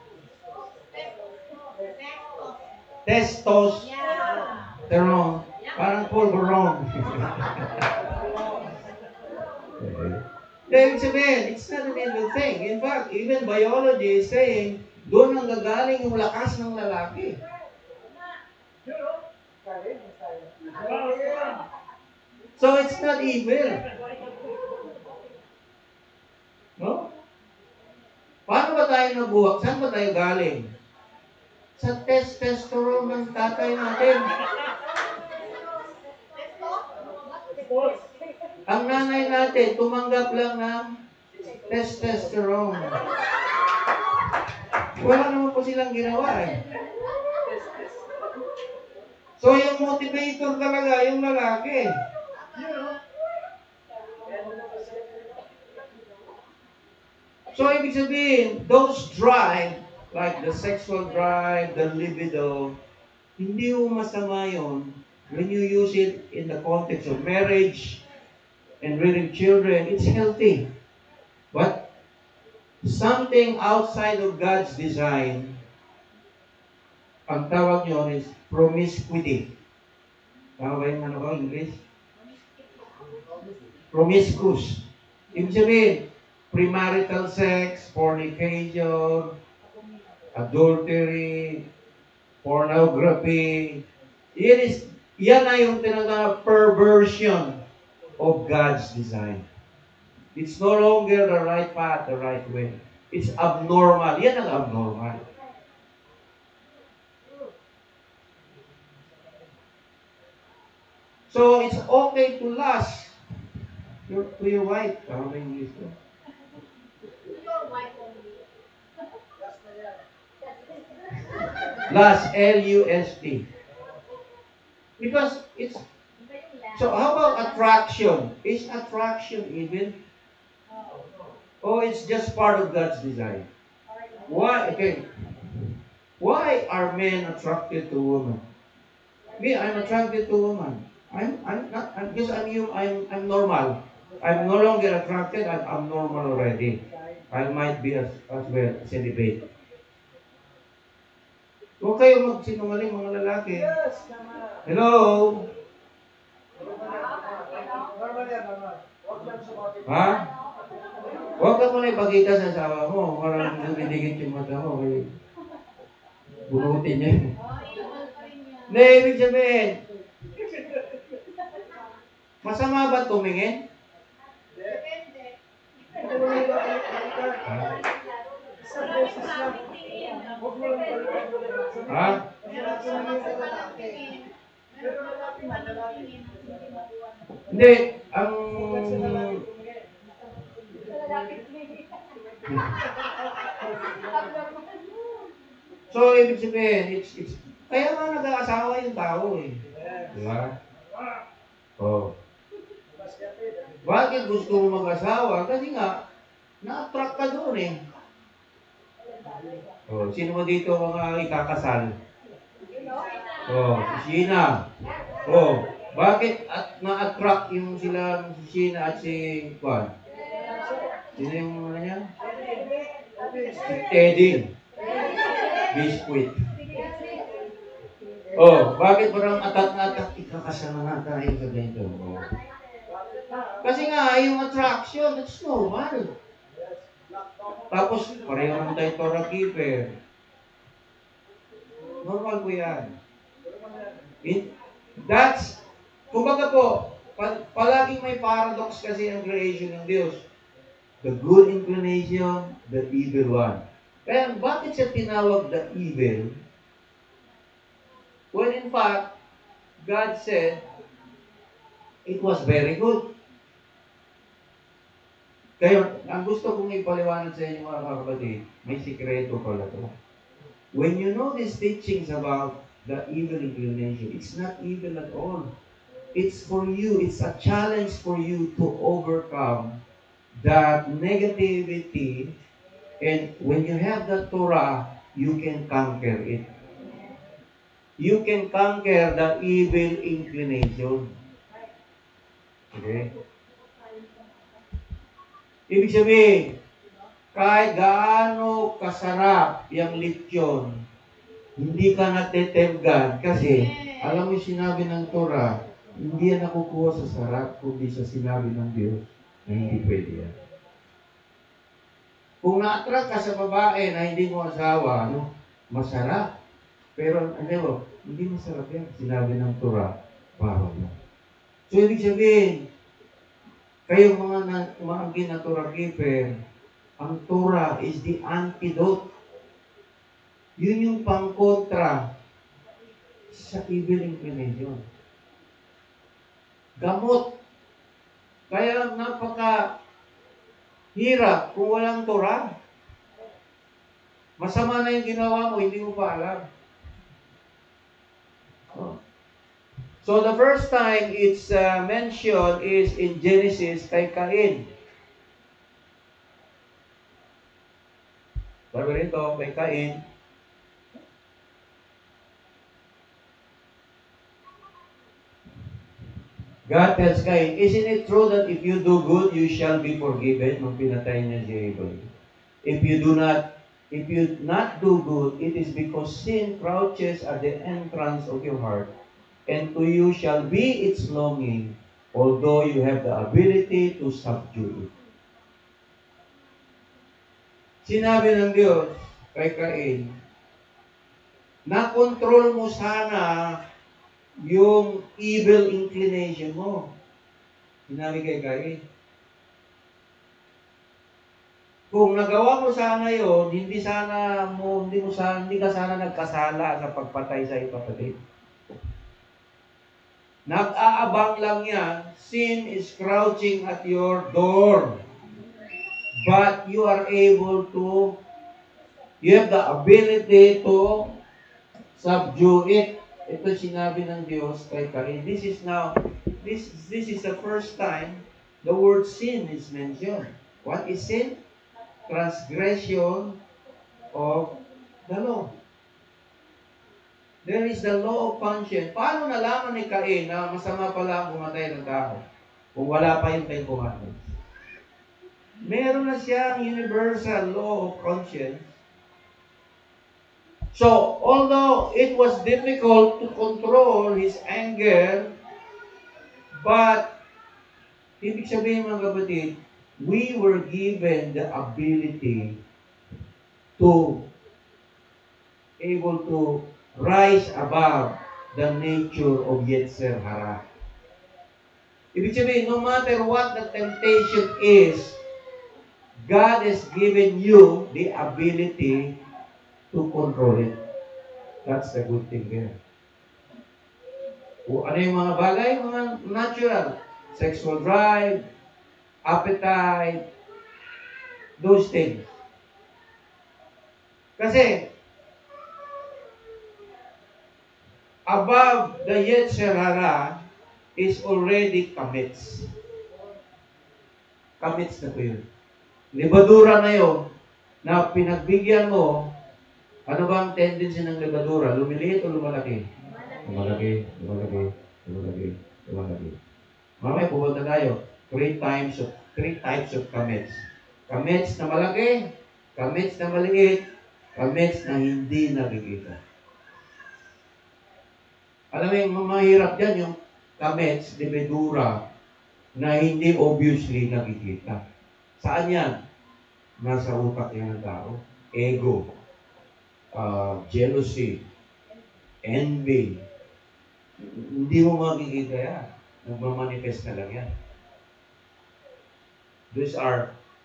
Testosterone. Parang pulveron. Ibig sabihin, it's not an evil thing. In fact, even biology is saying, doon ang gagaling yung lakas ng lalaki. So it's not evil. No? Paano ba tayo nabuhat? Saan ba tayo galing? Sa testosterone ng tatay natin. Ang nanay natin, tumanggap lang ng testosterone. Wala naman po silang ginawa eh. So yung motivator talaga, yung lalaki. So ibig sabihin, those drive, like the sexual drive, the libido, hindi mo masama yun when you use it in the context of marriage and rearing children. It's healthy. But something outside of God's design, ang tawag nyo is promiscuity. Tama ba yung ano ba, English? Promiscuous. Ibig sabihin, premarital sex, fornication, adultery, pornography. Yan na yung tinatawag perversion of God's design. It's no longer the right path, the right way. It's abnormal. Yan ang abnormal. So, it's okay to lust to your wife. Tama ba yung English ko? Lust, L-U-S-T. Because it's... So, how about attraction? Is attraction even? Oh, it's just part of God's design. Why? Okay. Why are men attracted to women? Me, I'm attracted to women. I'm normal. I'm no longer attracted, I'm normal already. I might be as well celibate. Huwag kayo magsinungaling mga lalaki. Hello? Ha? Huwag ka muna ipagkita sa asawa mo. Parang dumidikit yung mata mo. Bunutin niya. Hindi, ibig sabihin, masama ba tumingin? Depende. Ha? Hindi, ang... So, ibig sabihin, kaya nga nag-aasawa yung tao eh. Diba? Oh. Bakit gusto mo mag-asawa? Kasi nga, na-attract ka doon eh. Oh, sino mo dito mga ikakasal? Oh, si Sheena. Oh, bakit na-attract yung sila, si Sheena at si Juan? Sino yung ano niya? Si Teddy. Biscuit. Oh, bakit parang atat na atat? Ikakasal na tayo sa ganito. Oh. Kasi nga, yung attraction, that's normal. Tapos, pareho naman tayo Torah keeper. Normal po yan. Kumbaga po, Palaging may paradox kasi ang creation ng Diyos. The good inclination, the evil one. Kaya bakit siya tinawag the evil? When in fact, God said, it was very good. Kaya, ang gusto kong ipaliwanag sa inyo mga kapatid, may sikreto pala to. When you know these teachings about the evil inclination, it's not evil at all. It's for you. It's a challenge for you to overcome that negativity. And when you have the Torah, you can conquer it. You can conquer the evil inclination. Okay? Ibig sabihin, kahit gaano kasarap yung lechon, hindi ka natetembgan kasi alam mo yung sinabi ng Torah, hindi yan nakukuha sa sarap kundi sa sinabi ng Diyos na hindi pwede yan. Kung na-attract ka sa babae na hindi mo asawa, masarap. Pero ano, hindi masarap yan. Sinabi ng Torah, bawal yan. So, ibig sabihin, kayong mga ginatura keeper, ang Torah is the antidote. Yun yung pangkontra sa evil inclination. Gamot. Kaya napaka-hirap kung walang Torah. Masama na yung ginawa mo, hindi mo pa alam. So the first time it's mentioned is in Genesis kay Cain. Sabi rito kay Cain. God tells Cain, isn't it true that if you do good, you shall be forgiven? Nung pinatay niya si Abel. If you not do good, it is because sin crouches at the entrance of your heart, and to you shall be its longing, although you have the ability to subdue it. Sinabi ng Diyos kay Cain, na-control mo sana yung evil inclination mo. Sinabi kay Cain. Kung nagawa mo sana yun, hindi ka sana nagkasala sa pagpatay sa kapatid. Nag-aabang lang yan, sin is crouching at your door. But you are able to, you have the ability to subdue it. Ito sinabi ng Diyos kay Cain. This is the first time the word sin is mentioned. What is sin? Transgression of the law. There is the law of conscience. Paano nalaman ni Cain na masama pala ang pumatay ng tao? Kung wala pa yung 10 commandments. Meron na siyang universal law of conscience. So, although it was difficult to control his anger, but, ibig sabihin mga kapatid, we were given the ability to able to rise above the nature of Yetzer Hara. Ibig sabihin, no matter what the temptation is, God has given you the ability to control it. That's the good thing here. O ano yung mga bagay? Mga natural. Sexual drive, appetite, those things. Kasi, above the Yetzer Hara is already kamits. Kamits na po yun. Libadura na yun, na pinagbigyan mo, ano ba ang tendency ng libadura? Lumiliit o lumalaki? Lumalaki, lumalaki, lumalaki, lumalaki. Mamaya pupunta tayo. Three types of kamits. Kamits na malaki, kamits na maliit, kamits na hindi nakikita. Alam mo yung mahirap dyan, yung kamits, libadura, na hindi obviously nakikita. Saan yan? Nasa utak yan ng tao. Ego, jealousy, envy. Hindi mo makikita yan. Nagmamanifest na lang yan.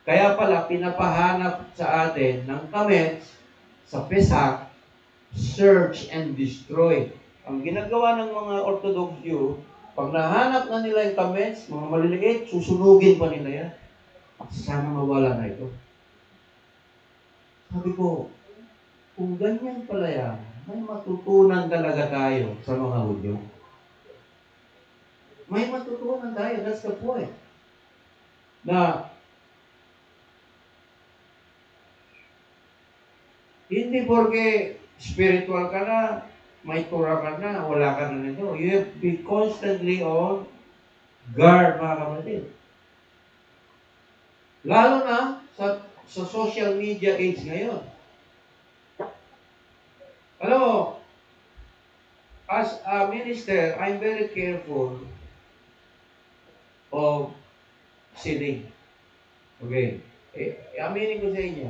Kaya pala pinapahanap sa atin ng comments sa PESAC, search and destroy. Ang ginagawa ng mga Orthodox Jew, pag nahanap na nila yung comments, mga maliliit, susunugin pa nila yan. Sana mawala na ito. Sabi ko, kung ganyan pala yan, may matutunan talaga tayo sa mga Hudyo. May matutunan tayo, that's the point. Na hindi porke spiritual ka na, may Torah ka na, wala ka na nito. You have to be constantly on guard, mga kapatid. Lalo na sa social media age ngayon. Alam mo, as a minister, I'm very careful of sinning. Okay. Aminin ko sa inyo.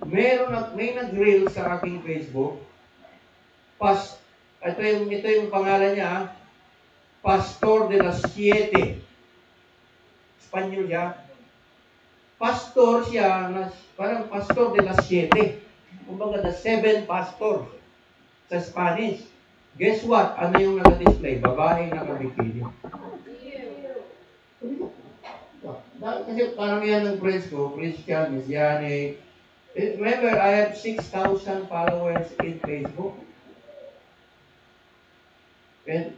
May nag-reel sa aking Facebook. Ito yung pangalan niya, Pastor de las Siete. Espanyol siya. Pastor siya, parang Pastor de las Siete. Kumbaga, the seven pastors sa Spanish. Guess what? Ano yung naka-display? Babae nakabikini. Kasi parang yan ng friends ko, Christian, Messianic. Remember, I have 6,000 followers in Facebook. And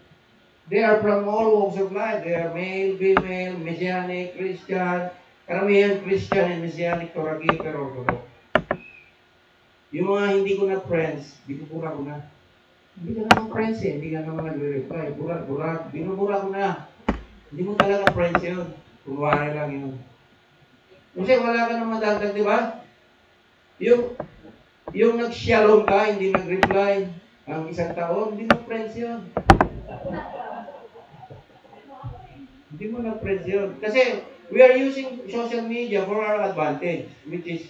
they are from all walks of life. They are male, female, Messianic, Christian. Karamihan Christian and Messianic, Torah keeper, Orthodox. Yung mga hindi ko na friends, binubura ko na. Hindi ka naman friends eh, hindi ka naman nagre-reply. Burak, binubura ko na. Hindi mo talaga friends yun. Kunwari lang yun. Kasi wala ka naman dagdag, di ba? Yung nag-shalom ka, hindi nag-reply, ang isang taon, hindi mo friends yun. Hindi mo na friends yun. Kasi we are using social media for our advantage, which is,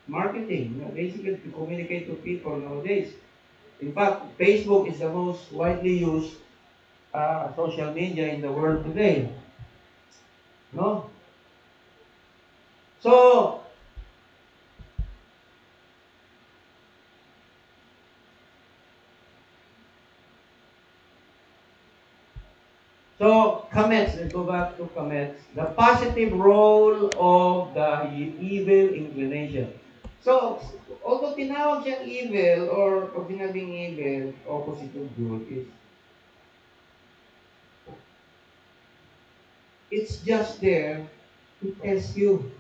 marketing. Basically, to communicate to people nowadays. In fact, Facebook is the most widely used social media in the world today. No? So, comments, let's go back to comments. The positive role of the evil inclination. So, although tinawag siyang evil or pag sinabing evil, opposite of good is it's just there to test you.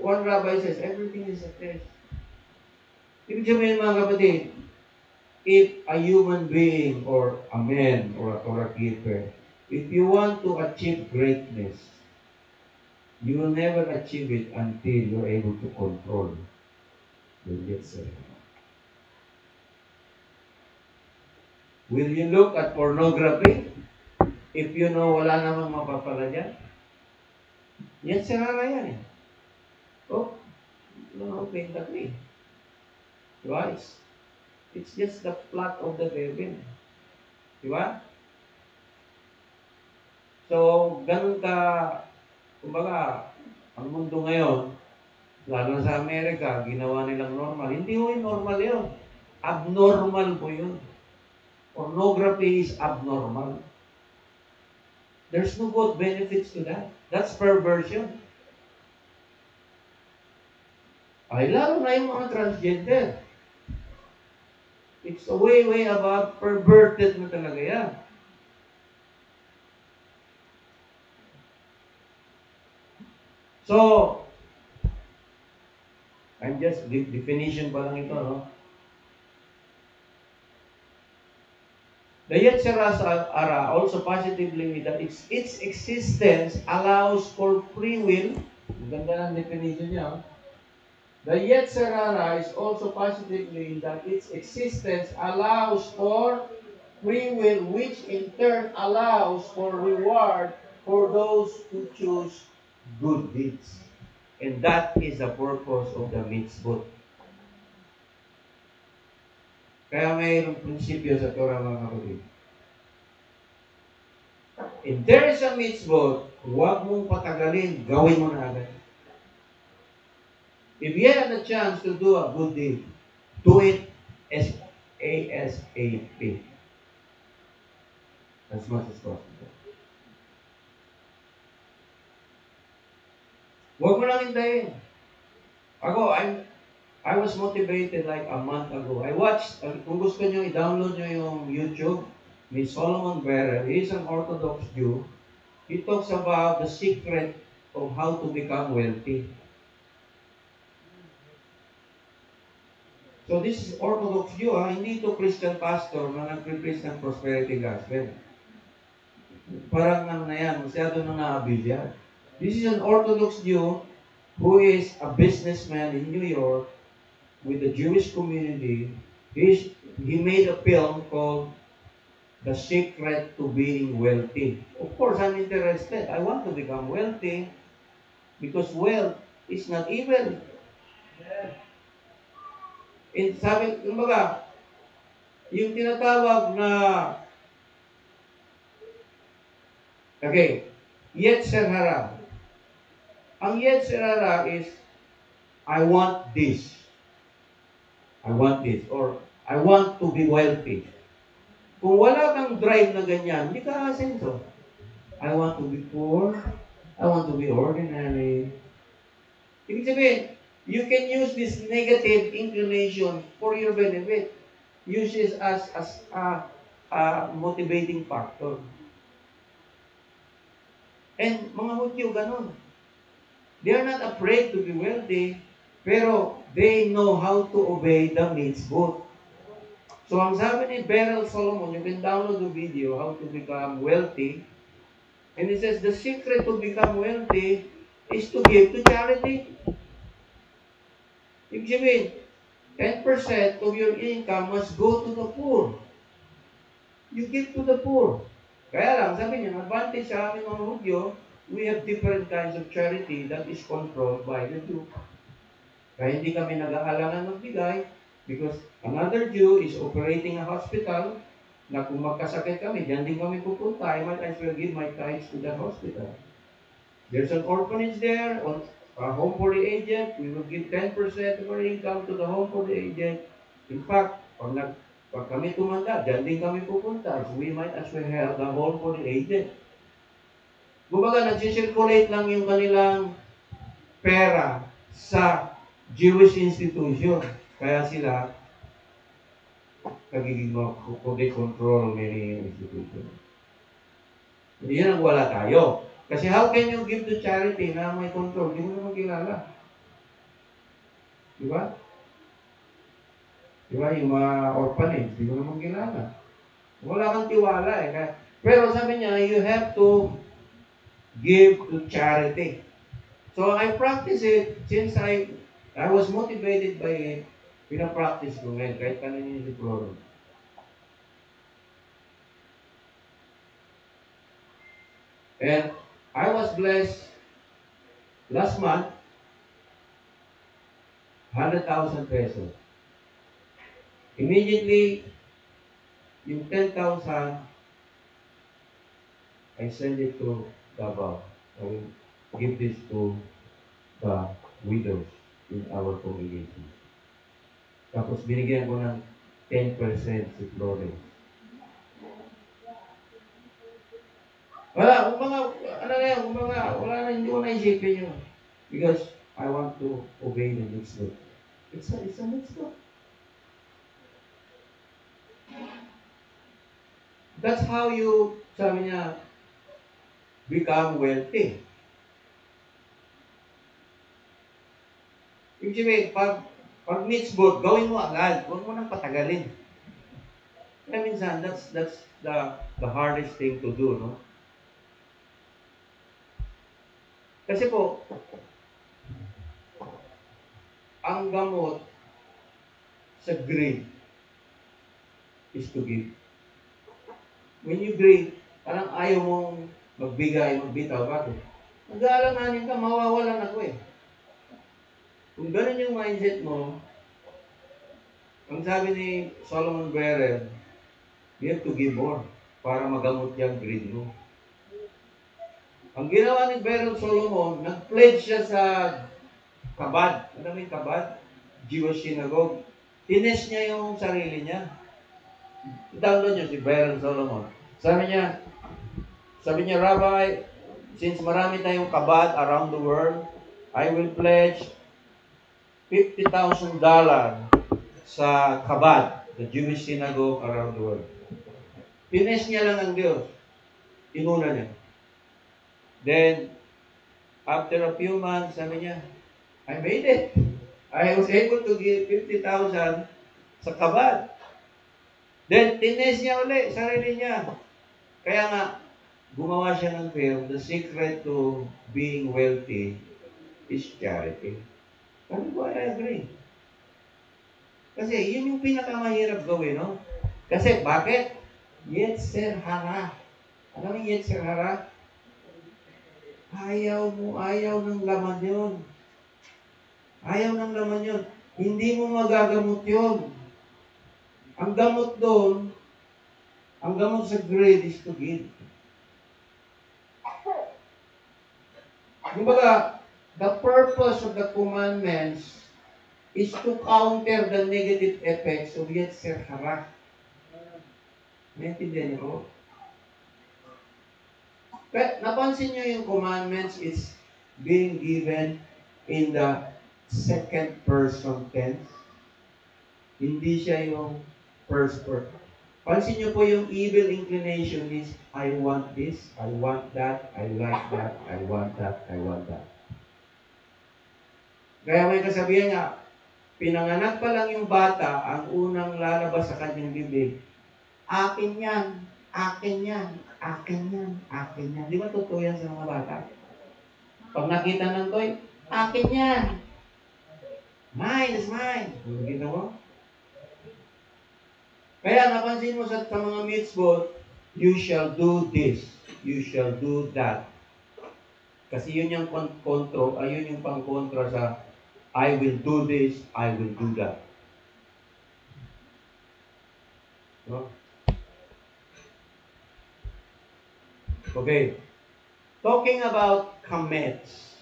One rabbi says, everything is a test. Ibig sabihin mga kapatid, if a human being or a man or a Torah keeper, if you want to achieve greatness, you will never achieve it until you're able to control your yetzer. Will you look at pornography if you know wala namang mapapala dyan? Yetzer na yan eh. Oh, no, paint that way. Diba? It's just the plot of the devil. Diba? So, ganun ka, kumbaga, ang mundo ngayon, lalo na sa Amerika, ginawa nilang normal. Hindi ho yung normal yun. Abnormal po yun. Pornography is abnormal. There's no good benefits to that. That's perversion. Ay, lalo na yung mga transgender. It's way, way above perverted na talaga yan. So, I'm just, definition pa lang ito, no? The Yetzer Hara also positively that its existence allows for free will. Ang ganda ng definition niya. The Yetzer Hara is also positively that its existence allows for free will, which in turn allows for reward for those who choose good deeds. And that is the purpose of the mitzvot. Kaya mayroong prinsipyo sa Torah, mga kapatid. If there is a mitzvot, huwag mong patagalin, gawin mo na agad. If you have the chance to do a good deed, do it as ASAP. As much as possible. Huwag mo lang hintayin. I was motivated like a month ago. I watched, kung gusto nyo, i-download nyo yung YouTube ni Solomon Barrett. He is an Orthodox Jew. He talks about the secret of how to become wealthy. So this is Orthodox Jew, hindi to Christian pastor na nag-preach ng prosperity gospel. Parang ano na yan, masyado na na-abuse yan. This is an Orthodox Jew who is a businessman in New York with the Jewish community. He made a film called The Secret to Being Wealthy. Of course, I'm interested. I want to become wealthy because wealth is not evil. And sabi, kumbaga, yung tinatawag na, okay, Yetzer Hara. Ang Yetzer Hara is, I want this. I want this. Or, I want to be wealthy. Kung wala kang drive na ganyan, hindi ka asenso. I want to be poor. I want to be ordinary. Ibig sabihin, you can use this negative inclination for your benefit. Use it as a motivating factor. And mga Hudyo, ganun. They are not afraid to be wealthy, pero they know how to obey the mitzvot. So, ang sabi ni Beryl Solomon, you can download the video, how to become wealthy. And it says, the secret to become wealthy is to give to charity. Ibig sabihin, 10% of your income must go to the poor. You give to the poor. Kaya lang, sabi niya, advantage sa amin mga Hudyo, we have different kinds of charity that is controlled by the Jew. Kaya hindi kami nag-aalangan magbigay because another Jew is operating a hospital na kung magkasakit kami, diyan din kami pupunta. I might as well give my tithes to that hospital. There's an orphanage there, on a home for the aged. We will give 10% of our income to the home for the aged. In fact, pag kami tumanda, diyan din kami pupunta. So we might as well have the home for the aged. Kumbaga, nagsisirculate lang yung kanilang pera sa Jewish institution. Kaya sila nagiging control many institutions. Hindi yan ang wala tayo. Kasi how can you give to charity na may control? Hindi mo naman kilala. Diba? Diba? Yung mga orphanage, hindi mo naman kilala. Wala kang tiwala eh. Pero sabi niya, you have to give to charity. So I practice it since I was motivated by it. Pinapractice ko ngayon kahit kanina yung diploma. And I was blessed last month, 100,000 pesos. Immediately, yung 10,000, I send it to Davao. I will give this to the widows in our congregation. Tapos binigyan ko ng 10% si Florence. Wala, wala na, hindi ko naisipin yun. Because I want to obey the mitzvah. It's a mitzvah. That's how you, sabi niya, become wealthy. Ibig sabihin, pag mitzvot, gawin mo agad. Huwag mo nang patagalin. Kaya minsan, that's the hardest thing to do, no? Kasi po, ang gamot sa greed is to give. When you greed, parang ayaw mong magbigay, magbitaw. Bakit? Nag-aalanganin ka, mawawalan ako eh. Kung ganun yung mindset mo, Ang sabi ni Solomon Berer, you have to give more para magamot yung greed mo. Ang ginawa ni Beryl Solomon, nag-pledge siya sa kabad. Ano yung kabad? Jewish synagogue. Tines niya yung sarili niya. I-download niyo si Beryl Solomon. Sabi niya, Rabbi, since marami tayong kabad around the world, I will pledge $50,000 sa kabad, the Jewish synagogue around the world. Tines niya lang ang Diyos. Inuna niya. Then, after a few months, sabi niya, I made it. I was able to give 50,000 sa kabad. Then, tines niya uli, sarili niya. Kaya nga, gumawa siya ng film, The Secret to Being Wealthy is Charity. Sabi ko, I agree. Kasi yun yung pinakamahirap gawin, no? Kasi bakit? Yetzer hara. Ano yung Yetzer hara? Ayaw ng laman yun. Ayaw ng laman yun. Hindi mo magagamot yun. Ang gamot doon, ang gamot sa greed is to give. Kumbaga, the purpose of the commandments is to counter the negative effects of Yetzer hara. Naintindihan niyo ko? Pero napansin niyo yung commandments is being given in the second person tense. Hindi siya yung first person. Pansin niyo po yung evil inclination is, I want this, I want that, I like that, I want that, I want that. Kaya may kasabihan nga, pinanganak pa lang yung bata, ang unang lalabas sa kanyang bibig, akin yan, akin yan, akin yan, akin yan. Di ba totoo yan sa mga bata? Pag nakita ng toy, akin yan. Mine is mine. Nakita mo? Kaya napansin mo sa mga mitzvot, you shall do this, you shall do that. Kasi yun yung control, ayun yung pang-kontra sa I will do this, I will do that. No? Okay. Talking about kamets.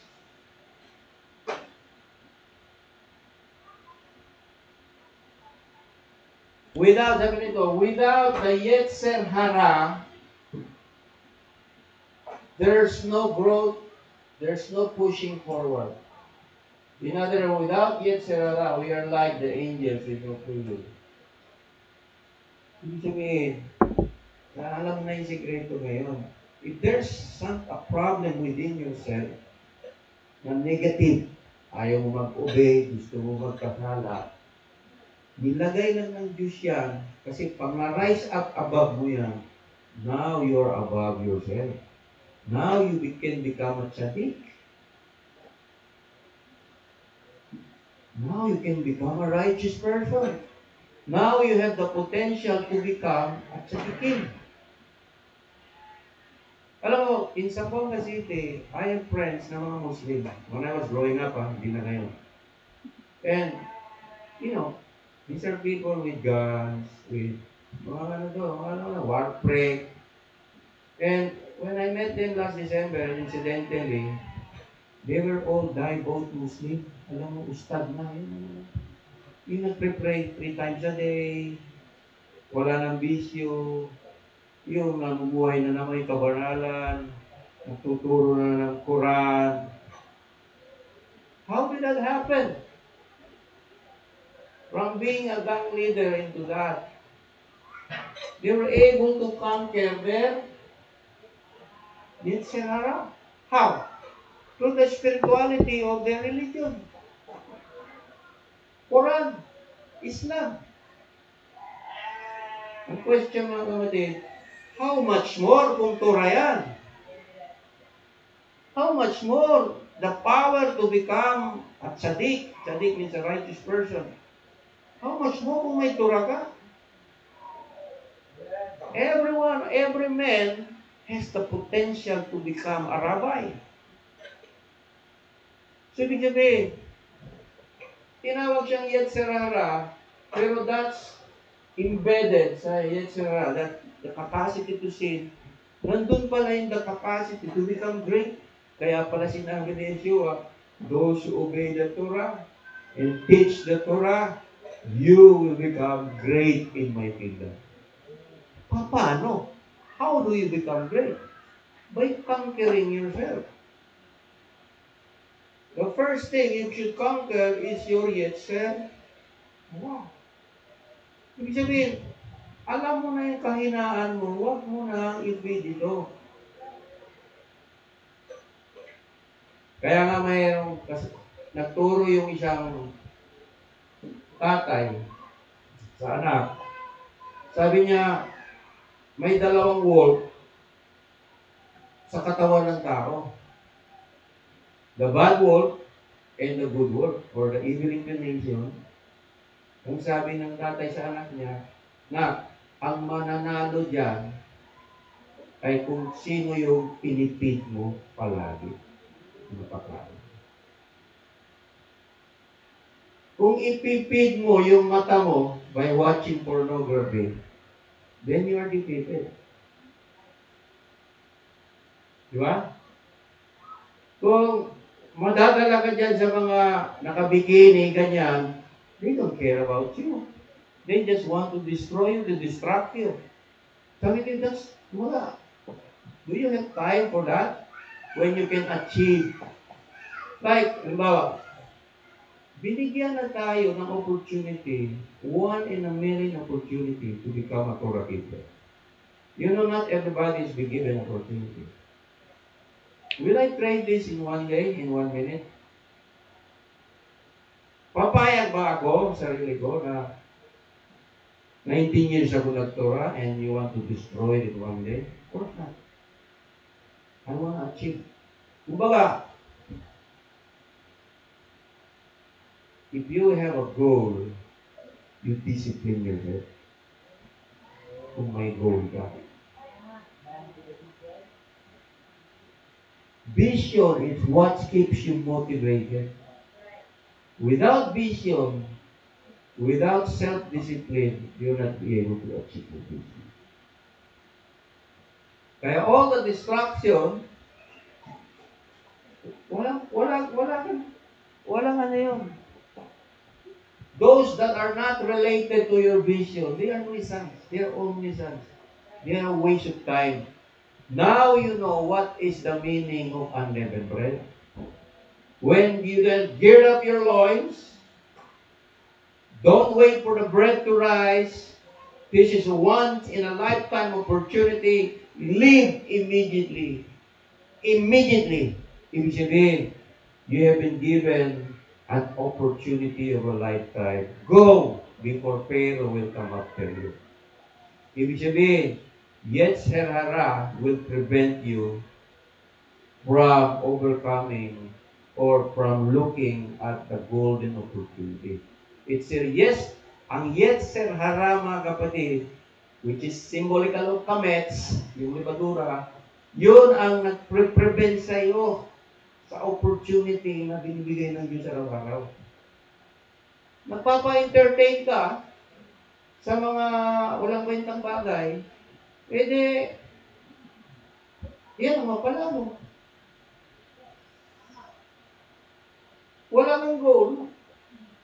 Without the Yetzer hara, there's no growth, there's no pushing forward. In other words, without Yetzer hara, we are like the angels with no free will. Ibig sabihin, alam na yung sikreto ngayon. If there's a problem within yourself na negative, ayaw mo mag-obey, gusto mo magkasala, nilagay lang ng Diyos yan kasi pag na-rise up above mo yan, now you're above yourself. Now you can become a tzaddik. Now you can become a righteous person. Now you have the potential to become a tzaddikim. Alam mo, in Zamboanga City, I have friends na mga Muslim. When I was growing up, hindi na ngayon. And, you know, these are people with guns, with war break. And when I met them last December, incidentally, they were all both Muslim. Alam mo, ustad na. Yung nagpe-pray 3 times a day, wala nang bisyo, yung namumuhay na naman yung kabanalan, nagtuturo na ng Quran. How did that happen? From being a gang leader into that, they were able to conquer their Yetzer hara. How? Through the spirituality of their religion. Quran, Islam. Ang question mga kapatid, how much more kung Torah yan? How much more the power to become a tzaddik? Tzaddik means a righteous person. How much more kung may Torah ka? Every man has the potential to become a rabbi. So, ibig sabihin, tinawag siyang Yetzer hara Pero that's embedded sa Yetzirah, that the capacity to sin. Nandun pala yung the capacity to become great. Kaya pala sinabi ni Yeshua, those who obey the Torah and teach the Torah, you will become great in my kingdom. Paano? How do you become great? By conquering yourself. The first thing you should conquer is your Yetzer. Wow. Ibig sabihin, alam mo na yung kahinaan mo, huwag mo na i-feed ito. Kaya nga mayroong nagturo yung isang tatay sa anak. Sabi niya, may dalawang wolf sa katawan ng tao. The bad wolf and the good wolf, or the evil inclination. Ang sabi ng tatay sa anak niya, na ang mananalo dyan ay kung sino yung pinipid mo palagi. Mapakain. Kung ipipid mo yung mata mo by watching pornography, then you are defeated. Di ba? Kung madadala ka dyan sa mga nakabikini, ganyan, they don't care about you. They just want to destroy you, to distract you. Sabi ko, that's wala. Do you have time for that? When you can achieve. Like, halimbawa, binigyan na tayo ng opportunity, 1 in a million opportunity to become a Torah keeper. You know, not everybody is being given opportunity. Will I trade this in 1 day, in 1 minute? Papayag ba ako, sarili ko, na 19 years ako nag-Torah and you want to destroy it in 1 day? Of course not. I want to achieve. Kumbaga, if you have a goal, you discipline yourself. Kung may goal ka. Vision is what keeps you motivated. Without vision, without self-discipline, you'll not be able to achieve your vision. Kaya all the distraction, walang ano yun. Those that are not related to your vision, they are nuisance. They are all nuisance. They are a waste of time. Now you know what is the meaning of unleavened bread. When you then gird up your loins, don't wait for the bread to rise. This is a once in a lifetime opportunity. Live immediately. Immediately. Ibig sabihin, you have been given an opportunity of a lifetime. Go before Pharaoh will come after you. Ibig sabihin, Yetzer Hara will prevent you from overcoming or from looking at the golden opportunity. It's a yes, ang Yetzer Hara, mga kapatid, which is symbolical of kamets, yung libadura, yun ang nagpre-prevent sa iyo sa opportunity na binibigay ng Diyos araw-araw. Nagpapa-entertain ka sa mga walang kwentang bagay, pwede, yan ang mapala mo. Wala kang goal,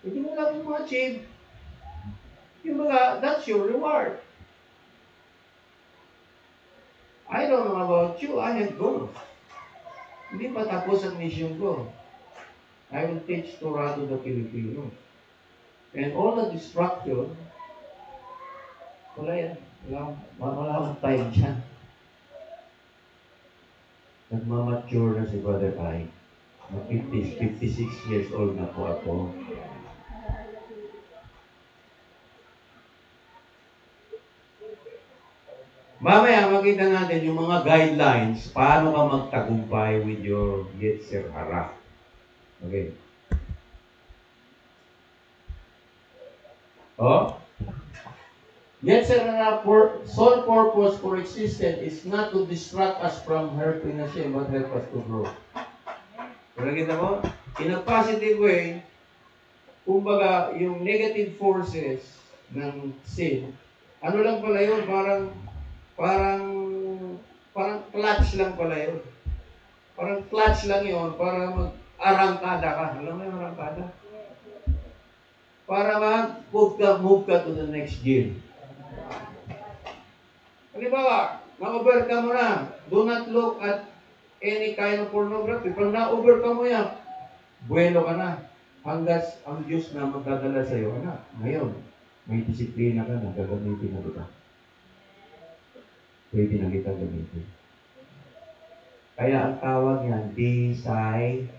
hindi mo lang ma-achieve. Yung mga, that's your reward. I don't know about you, I have goals. Hindi pa tapos ang mission ko. I will teach Torah to the Filipinos. And all the distraction, wala yan. Wala akong time dyan. Nagmamature na si Brother Ai. 56 years old na po ako. Mamaya makita natin yung mga guidelines paano ka magtagumpay with your Yetzer Hara. Okay. Oh? Yetzer Hara sole purpose for existence is not to distract us from helping us, but help us to grow. Kaya kita mo, in a positive way, kumbaga, yung negative forces ng sin, ano lang pala yun, parang, parang clutch lang pala yun. Parang clutch lang yun para mag-arangkada ka. Alam mo yung arangkada? Para move ka to the next gear. Halimbawa, na-overcome mo na. Do not look at any kind of pornography. Pag na-overcome mo yan, buwelo ka na. Hanggang ang Diyos na magdadala sa iyo, anak, ngayon, may disiplina ka na, gagamitin na kita. Pwede na kita gamitin. Kaya ang tawag niyan, disciple.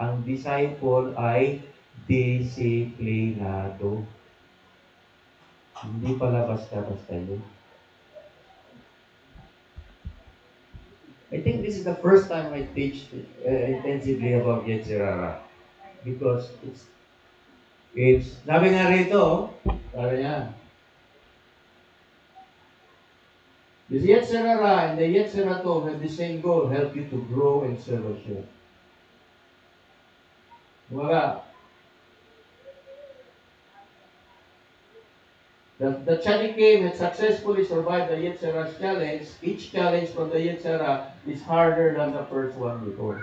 Ang disciple ay disiplinado. Hindi pala basta-basta yun. I think this is the first time I teach intensively about Yetzirah. Because sabi nga rito, sabi niya, the Yetzirah and the Yetzirah have the same goal, help you to grow and serve Hashem. Kumbaga, the tzaddik came and successfully survived the Yetzirah's challenge. Each challenge from the Yetzirah is harder than the first one before.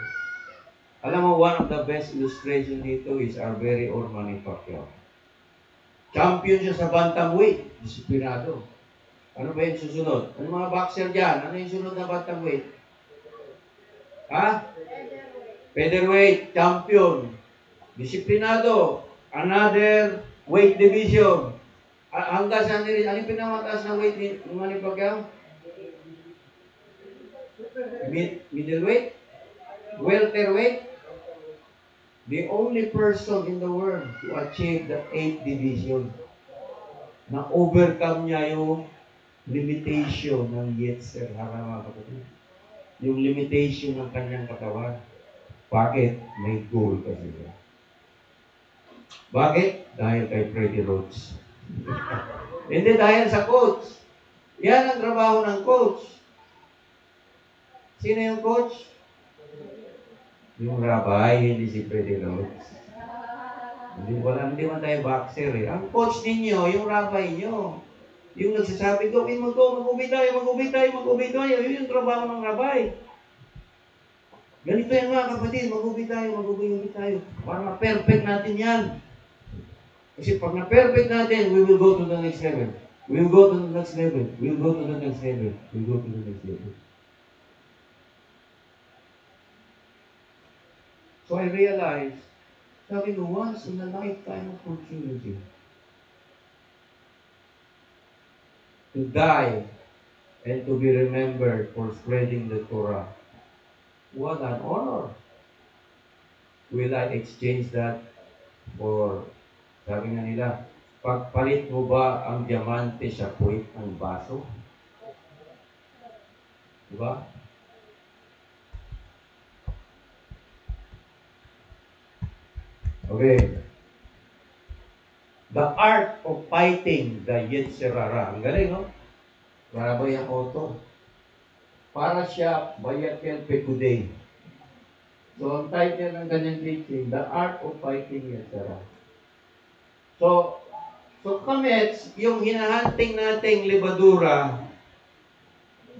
Alam mo, one of the best illustration dito is our very own Manny Pacquiao. Champion siya sa bantamweight, disiplinado. Ano ba yung susunod? Ano mga boxer dyan? Ano yung sunod na bantamweight? Ha? Featherweight, champion. Disiplinado. Another weight division. Hanggang saan nila, ano yung pinamataas na weight ni Manny Pacquiao? Middleweight? Welterweight? The only person in the world to achieve the 8th division na overcome niya yung limitation ng Yetzer Hara, yung limitation ng kanyang katawan. Bakit? May goal kasi siya. Bakit? Dahil kay Freddie Rhodes. Hindi dahil sa coach. Yan ang trabaho ng coach. Sino yung coach? Yung rabbi, hindi si Freddie Rhodes. Hindi man tayo boxer eh. Ang coach ninyo, yung rabbi nyo. Yung nagsasabi, gawin mo to, mag-ubay tayo. Yun yung trabaho ng rabbi. Ganito yan mga kapatid, mag-ubay tayo. Para ma-perfect natin yan. Kasi pag na-perfect natin, we will go to the next level. We will go to the next level. We will go to the next level. We will go to the next level. So I realized, sabi ko, once in a lifetime opportunity to die and to be remembered for spreading the Torah. What an honor! Will I exchange that for, sabi nga nila, pagpalit mo ba ang diamante sa puwit ng baso? Diba? Okay. The art of fighting the Yetzirah. Ang galing, no? Marabay ang auto. Para siya, Bayakel Pekuday. So, ang title ng kanyang teaching, The Art of Fighting Yetzirah. So kamets, yung hinahanting nating libadura,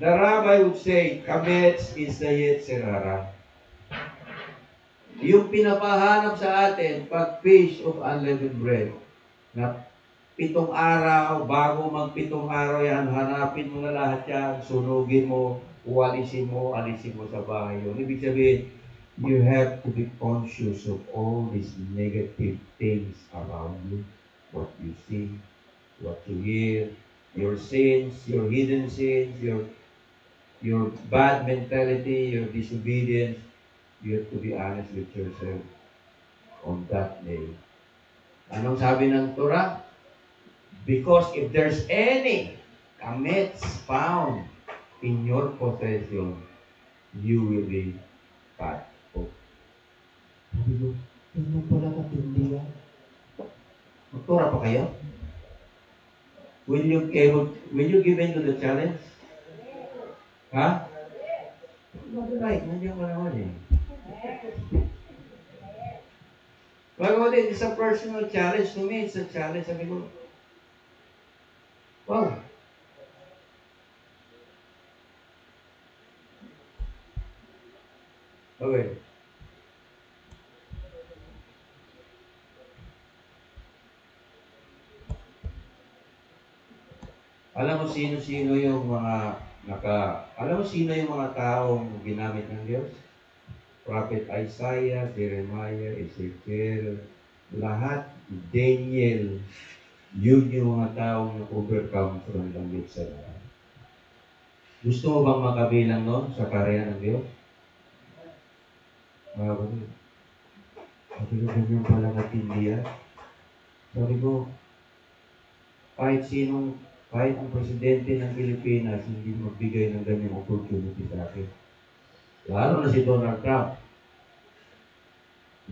the rabbi would say, kamets is the Yetzirah. Yung pinapahanap sa atin, pag fish of unleavened bread, na 7 araw, bago mag-7 araw yan, hanapin mo na lahat yan, sunugin mo, alisin mo sa bahay yun. Ibig sabihin, you have to be conscious of all these negative things around you. What you see, what you hear, your sins, your hidden sins, your bad mentality, your disobedience. You have to be honest with yourself on that day. Anong sabi ng Torah? Because if there's any kamets found in your possession, you will be cut off. Sabi ko, ganun pala katindi yan. Magtura pa kayo? Will you give in to the challenge? Ha? Mag-like, nandiyan ka naman eh. Mga kapatid, it's a personal challenge to me. It's a challenge. Sabi ko, wow. Okay. Alam mo sino-sino yung alam mo sino yung mga taong ginamit ng Diyos? Prophet Isaiah, Jeremiah, Ezekiel, lahat, Daniel, yun yung mga taong na-overcome from the midst of God. Gusto mo bang makabilang nun sa karya ng Diyos? Sabi ko, ganyan pala natindi yan. Sabi ko, kahit ang presidente ng Pilipinas, hindi magbigay ng ganyang opportunity sa akin. Lalo na si Donald Trump.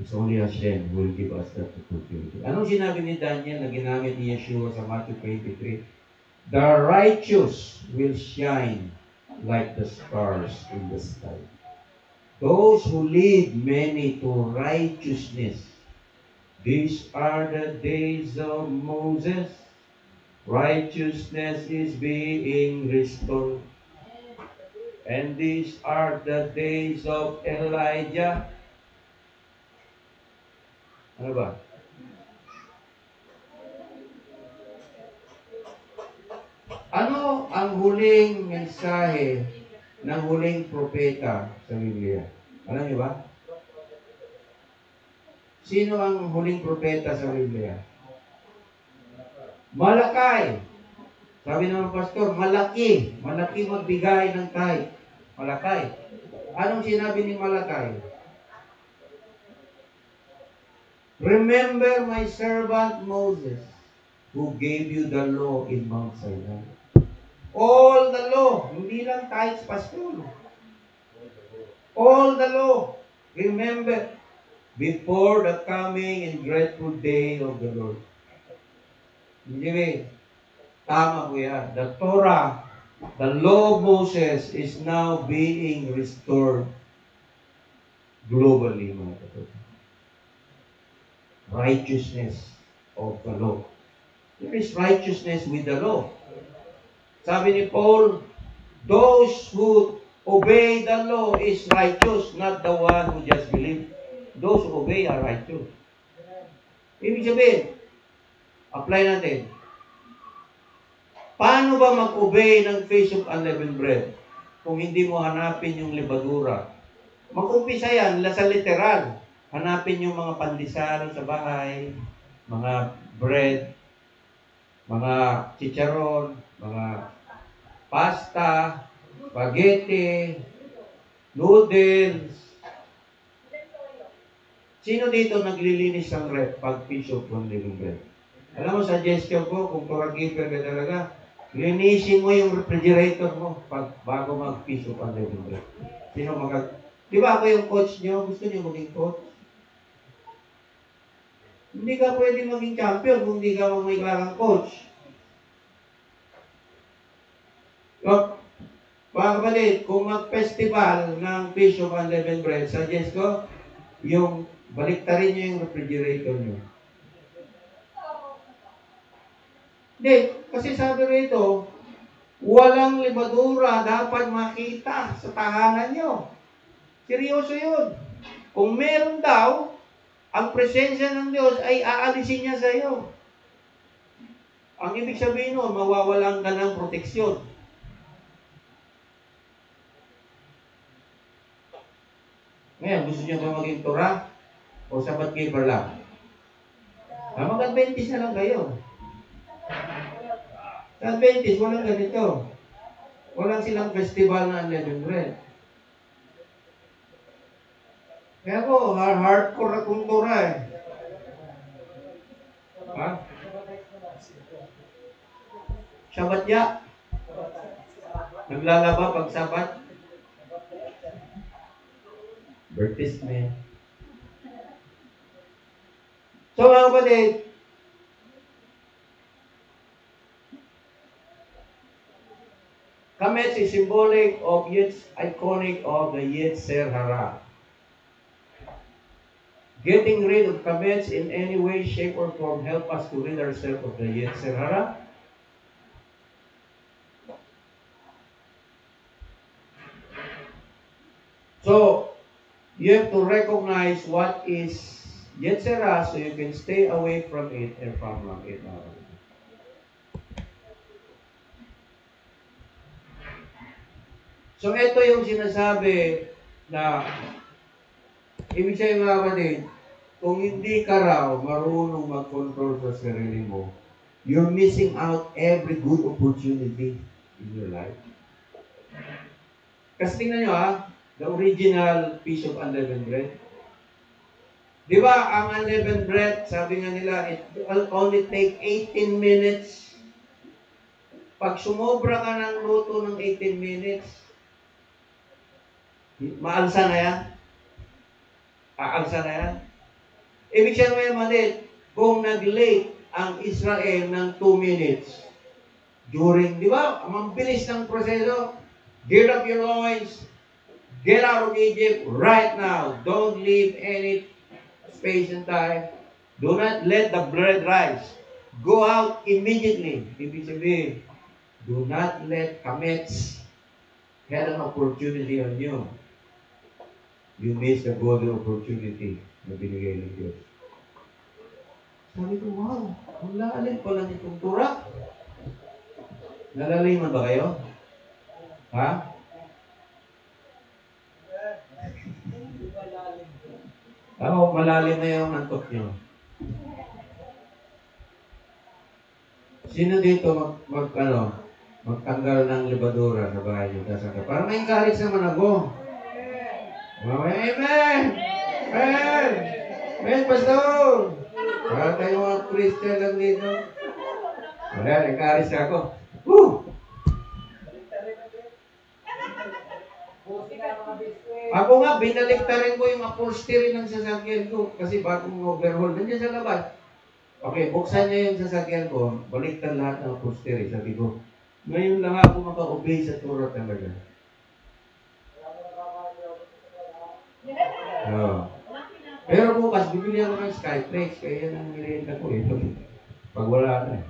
It's only Hashem who will give us that opportunity. Anong sinabi ni Daniel na ginamit ni Yeshua sa Matthew 23? The righteous will shine like the stars in the sky. Those who lead many to righteousness. These are the days of Moses. Righteousness is being restored. And these are the days of Elijah. Ano ba? Ano ang huling mensahe ng huling propeta sa Biblia? Alam niyo ba? Sino ang huling propeta sa Biblia? Malakay. Sabi ng pastor, malaki. Malaki magbigay ng tithe. Malakay. Anong sinabi ni Malakay? Remember my servant Moses, who gave you the law in Mount Sinai. All the law. Hindi lang tithes, pastor. All the law. Remember, before the coming and dreadful day of the Lord. Hindi, tama po yan. The Torah, the law of Moses is now being restored globally, mga kapatid. Righteousness of the law. There is righteousness with the law. Sabi ni Paul, those who obey the law is righteous, not the one who just believe. Those who obey are righteous. Ibig sabihin, apply natin. Paano ba mag-obey ng Feast of Unleavened Bread kung hindi mo hanapin yung libadura? Mag-umpisa yan sa literal. Hanapin yung mga pandesal sa bahay, mga bread, mga chicharon, mga pasta, spaghetti, noodles. Sino dito naglilinis ng rep pag Feast of Unleavened Bread? Alam mo, suggestion ko, kung keeper ka talaga, linisin mo yung refrigerator mo bago mag-Feast of Unleavened Bread. Sino Di ba ako yung coach nyo? Gusto nyo maging coach? Hindi ka pwede maging champion kung hindi ka mamiglarang coach. So, mga kapatid, kung mag-festival ng Feast of Unleavened Bread, suggest ko, yung baliktarin nyo yung refrigerator nyo. Hindi, kasi sabi rito, walang libadura dapat makita sa tahanan nyo. Seryoso yun. Kung meron daw, ang presensya ng Diyos ay aalisin niya sa iyo. Ang ibig sabihin nun, mawawalan ka ng proteksyon. Ngayon, gusto niyo ba maging Torah? O Sabbath keeper lang? Mag-Adventist na lang kayo. Sa Adventist, walang ganito. Walang silang festival na Unleavened Bread. Kaya po, hardcore akong Torah eh. Ha? Sabat ya? Naglalaba pag Sabat? Advertisement. So mga kapatid, Kamets is symbolic of yet iconic of the Yetzer Hara. Getting rid of kamets in any way, shape, or form help us to rid ourselves of the Yetzer Hara. So, you have to recognize what is Yetzer Hara so you can stay away from it and from it. So, ito yung sinasabi na ibig sabihin mga kapatid, kung hindi ka raw marunong mag-control sa sarili mo, you're missing out every good opportunity in your life. Kasi tingnan nyo the original piece of unleavened bread. Di ba, ang unleavened bread, sabi nga nila, it will only take 18 minutes. Pag sumobra ka ng luto ng 18 minutes, maalsa na yan? Aalsa na yan? Ibig sabihin naman kung nag-late ang Israel ng 2 minutes, during, di ba, ang bilis ng proseso, gird up your loins, get out of Egypt right now. Don't leave any space and time. Do not let the blood rise. Go out immediately. Ibig sabihin, do not let kamets have an opportunity on you. You miss the golden opportunity na binigay ng Diyos. Sabi ko, wow, ang lalim pala nitong tura. Nalaliman ba kayo? Ha? Oo, malalim na yung antok nyo. Sino dito magtanggal ng libadura sa bahay nyo? Parang may encourage naman ako. Amen! Amen! Amen, Pastor! Parang tayo mga Christian lang dito. Wala, encourage ako. Woo! Ako nga, binaliktarin ko yung upholstery ng sasakyan ko kasi bagong overhaul. Nandiyan sa labas. Okay, buksan niya yung sasakyan ko, baliktad lahat ng upholstery. Sabi ko, ngayon lang ako maka-obey sa Torah talaga. Pero bukas, bibili ako ng Skytrax, kaya yan ang nirenta ko pag wala na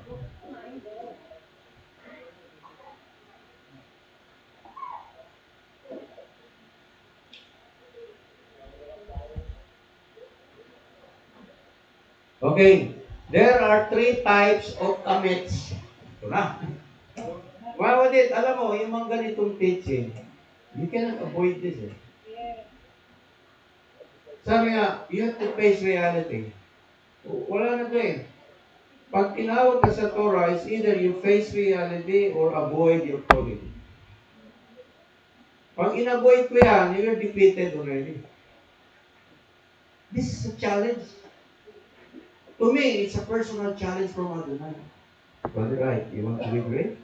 Okay, there are 3 types of kamets. Ito na. Wow, alam mo, yung mga ganitong teaching, you cannot avoid this Sabi nga, you have to face reality. Wala na ito Pag tinawag ka sa Torah, is either you face reality or avoid your calling. Pag in-avoid ko yan, you're defeated already. This is a challenge. To me, it's a personal challenge from Adonai. Brother, right? You want to be great?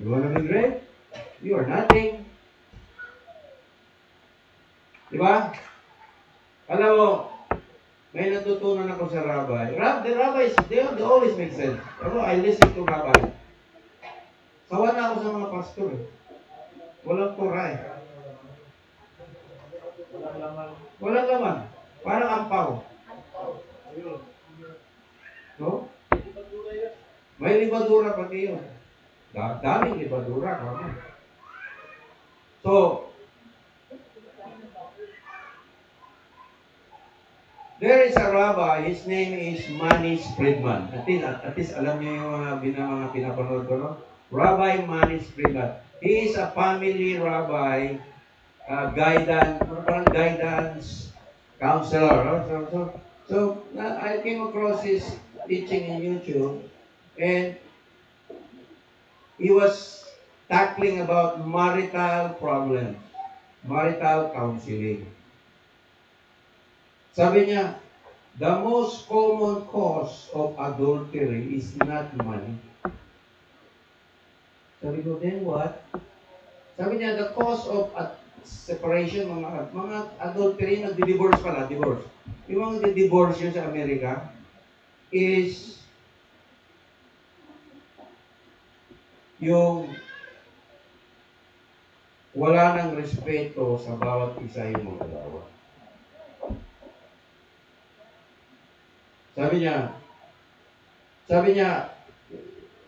You want to be great? You are nothing. Diba? Alam mo, may natutunan ako sa rabbi. The rabbis, they always make sense. I listen to rabbi. Sawa na ako sa mga pastor Walang Torah Walang laman. Parang ampaw. No? May libadura pati yun. Daming libadura. So, there is a rabbi, his name is Manis Friedman. At least alam niyo yung mga pinapanood ko, no? Rabbi Manis Friedman. He is a family rabbi, guidance counselor. No? So I came across his teaching in YouTube, and he was tackling about marital problems, marital counseling. Sabi niya, the most common cause of adultery is not money. Sabi ko, then what? Sabi niya, the cause of separation, mga adultery, nagdi-divorce pala, divorce. Yung mga divorce yun sa Amerika is yung wala nang respeto sa bawat isa yung mga asawa. Sabi niya,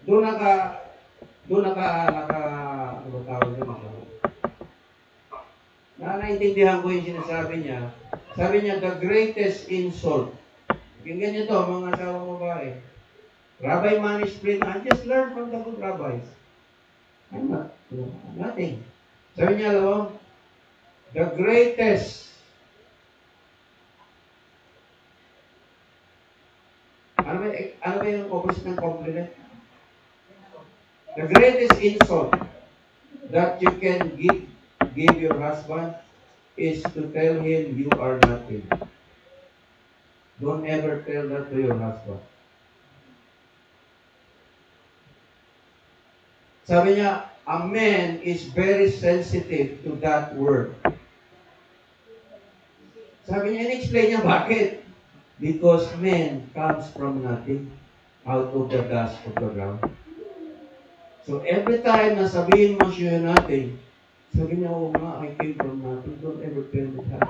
doon ano tawag yun, naintindihan ko yung sinasabi niya. Sabi niya, the greatest insult. Pakinggan niyo to, mga asawang babae. Rabbi Manish Prima, just learn from the good rabbis. I'm not, nothing. Sabi niya, alam mo, the greatest, ano ba yung opposite ng compliment? The greatest insult that you can give your husband is to tell him you are nothing. Don't ever tell that to your husband. Sabi niya, a man is very sensitive to that word. Sabi niya, in-explain niya bakit. Because man comes from nothing, out of the dust of the ground. So every time na sabihin mo siya nothing, sabi niya, oh nga, I came from nothing. Don't ever tell me that.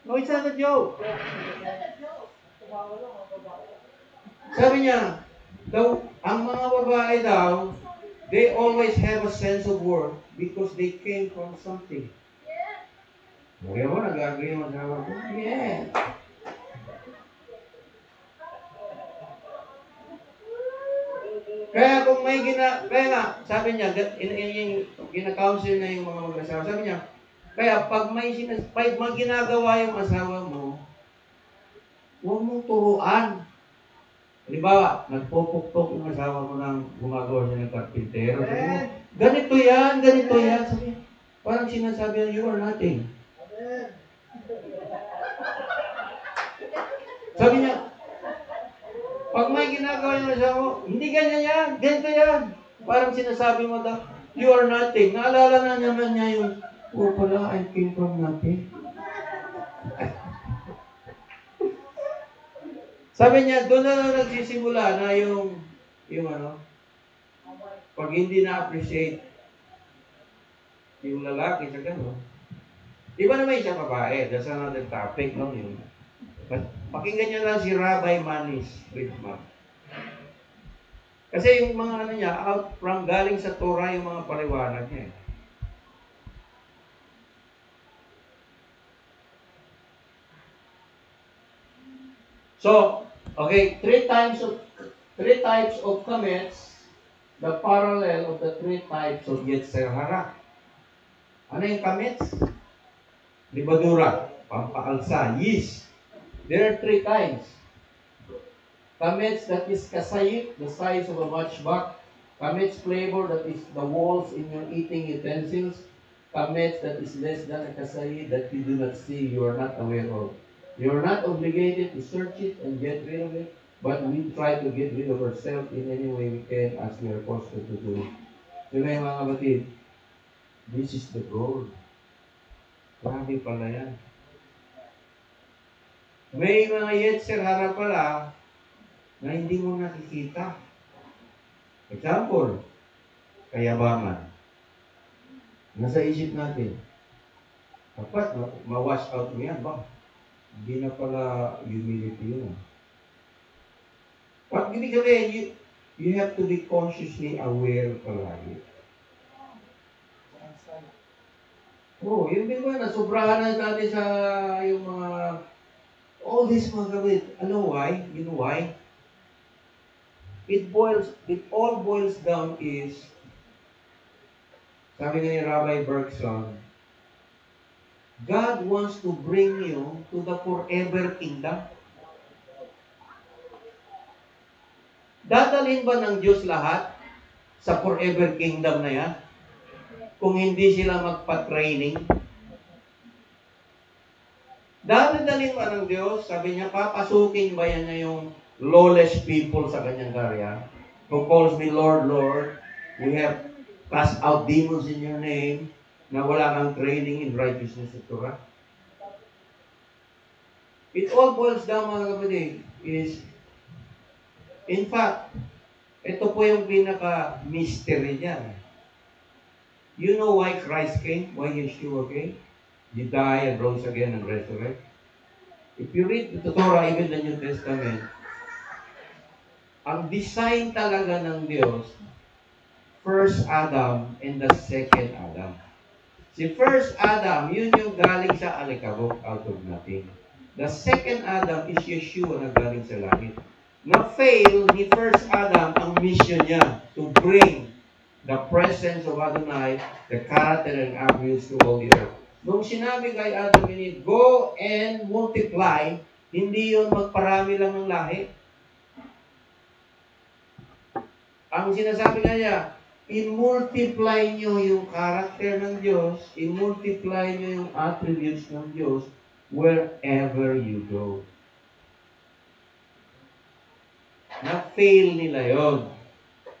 No, it's not a joke. Sabi niya, ang mga babae daw, they always have a sense of worth because they came from something. Okay mo, nag-agree mo sa ko? Yeah. Kaya kung may kaya nga, sabi niya, gina-counsel na yung mga mag-asawa, sabi niya, kaya pag may ginagawa yung asawa mo, huwag mong turuan. Halimbawa, nagpupukpok yung asawa mo ng gumagawa siya ng karpintero. Sabi mo, ganito yan. Sabi niya, parang sinasabi niya, you are nothing. Sabi niya, pag may ginagawa yung asawa mo, hindi ganyan yan, ganito yan. Parang sinasabi mo daw, you are nothing. Naalala na naman niya yung, oh pala, I came from nothing. Sabi niya, doon na nagsisimula na yung pag hindi na-appreciate yung lalaki sa gano'n. Di ba naman isang babae? That's another topic, no? Yung, pakinggan niyo lang si Rabbi Manish Friedman. Kasi yung mga niya, out from galing sa Torah yung mga paliwanag niya. So, okay, three types of kamets, the parallel of the three types of Yetzer Hara. Ano yung kamets? Libadura, pampaalsa, yeast. There are three kinds. Kamets that is kasayit, the size of a matchbox. Kamets flavor, that is the walls in your eating utensils. Kamets that is less than a kasayit, that you do not see, you are not aware of. You are not obligated to search it and get rid of it, but we try to get rid of ourselves in any way we can as we are forced to do. So na yung mga kapatid, this is the goal. Grabe pala yan. May mga Yetzer Hara pala na hindi mo nakikita. Example, kayabangan. Nasa isip natin, dapat ma-wash out mo yan ba? Hindi na pala humility yun. What ibig sabihin, you have to be consciously aware palagi. Oh, yun din ba, nasubrahan na natin sa yung mga, all this mga gawin. Ano why? You know why? It all boils down is, sabi nga ni Rabbi Bergson, God wants to bring you to the forever kingdom. Dadalhin ba ng Diyos lahat sa forever kingdom na yan? Kung hindi sila magpa-training? Dadalhin ba ng Diyos? Sabi niya, papasukin ba yan niya yung lawless people sa kanyang karya? Who calls me Lord, Lord, we have cast out demons in your name, na wala kang training in righteousness at Torah. It all boils down, mga kapatid, is, in fact, Ito po yung pinaka-mystery niya. You know why Christ came? Why Yeshua came? He died and rose again and resurrected. If you read the Torah, even the New Testament, ang design talaga ng Diyos, first Adam and the second Adam. Si first Adam, yun yung galing sa alikabok, out of nothing. The second Adam is Yeshua na galing sa langit. Na-fail ni first Adam ang mission niya to bring the presence of Adonai, the character and attributes to all the earth. Nung sinabi kay Adam and Eve, go and multiply, hindi yun magparami lang ng lahi. Ang sinasabi nga niya, i-multiply nyo yung character ng Diyos, i-multiply nyo yung attributes ng Diyos wherever you go. Na-fail nila yon.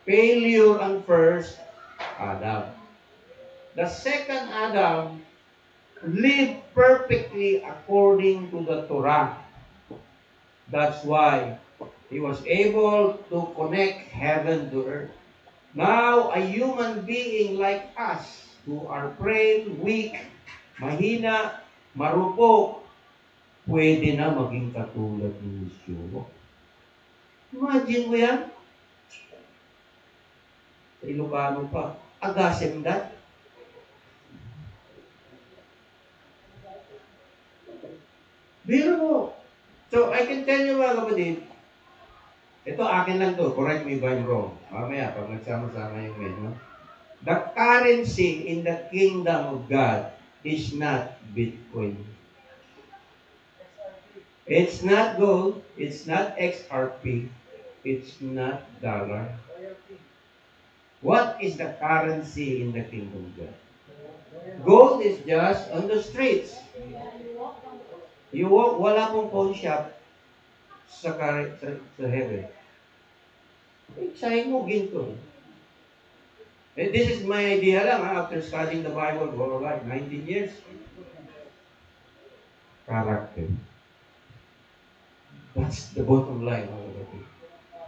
Failure ang first Adam. The second Adam lived perfectly according to the Torah. That's why he was able to connect heaven to earth. Now, a human being like us, who are frail, weak, mahina, marupok, pwede na maging katulad ni Yeshua. Imagine mo yan? Sa Ilocano pa. Agasim that. Biro mo. So, I can tell you mga kapatid, ito akin lang to, correct me if I'm wrong. Mamaya, pag nagsama-sama yung menu. The currency in the kingdom of God is not Bitcoin. It's not gold. It's not XRP. It's not dollar. What is the currency in the kingdom of God? Gold is just on the streets. You walk, wala pong pawn shop sa heaven. Iksahin mo, ginto. And this is my idea lang after studying the Bible for like 19 years. Character. That's the bottom line.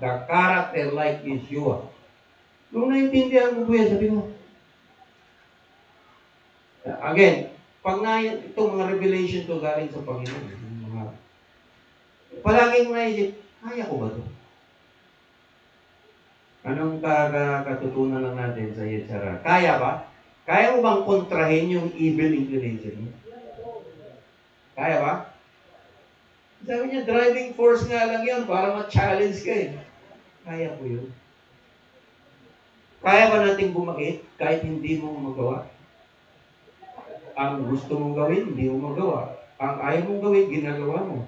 The character like Yeshua. Nung naintindihan mo po yan, sabi mo, again, pag na itong mga revelation to galing sa Panginoon, mga, palaging naisip, kaya ko ba ito? Anong katutunan lang natin sa Yetzara? Kaya ba? Kaya mo bang kontrahin yung evil inclination mo? Kaya ba? Sabi niya, driving force nga lang yun para ma-challenge ka eh. Kaya ko yun. Kaya ba natin bumait kahit hindi mo magawa? Ang gusto mong gawin, hindi mo magawa. Ang ayaw mong gawin, ginagawa mo.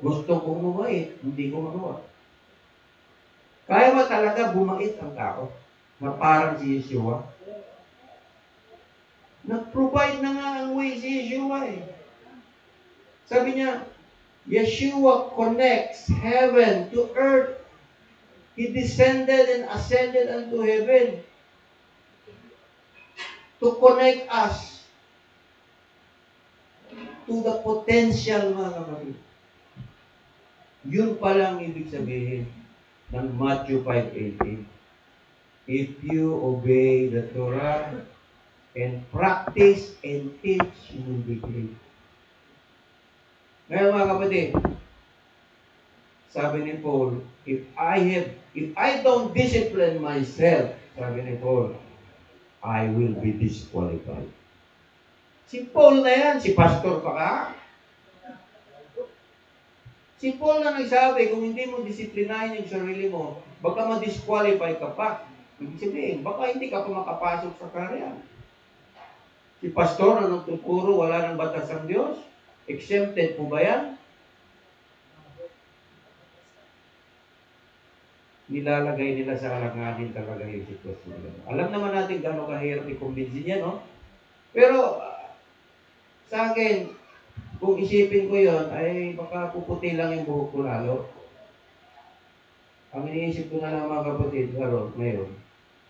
Gusto kong bumait, hindi ko magawa. Kaya ba talaga bumait ang tao na parang si Yeshua? Nag-provide na nga ang way si Yeshua eh. Sabi niya, Yeshua connects heaven to earth. He descended and ascended unto heaven to connect us to the potential, mga kapatid. Yun palang ibig sabihin ng Matthew 5:18. If you obey the Torah and practice and teach, you will be great. Ngayon mga kapatid, sabi ni Paul, if I don't discipline myself, sabi ni Paul, I will be disqualified. Si Paul na yan, si pastor pa ka? Si Paul na nagsabi, kung hindi mo disiplinahin yung sarili mo, baka ma-disqualify ka pa. Ibig sabihin, baka hindi ka pa makapasok sa karya. Si pastor na nagtuturo, wala ng batas ang Diyos? Exempted po ba yan? Nilalagay nila sa alanganin talaga yung sitwasyon. Alam naman natin gano'ng kahirap i-convince niya, no? Pero, sa akin, kung isipin ko yon ay baka puputi lang yung buhok ko lalo. Ang iniisip ko na lang mga kapatid, ngayon,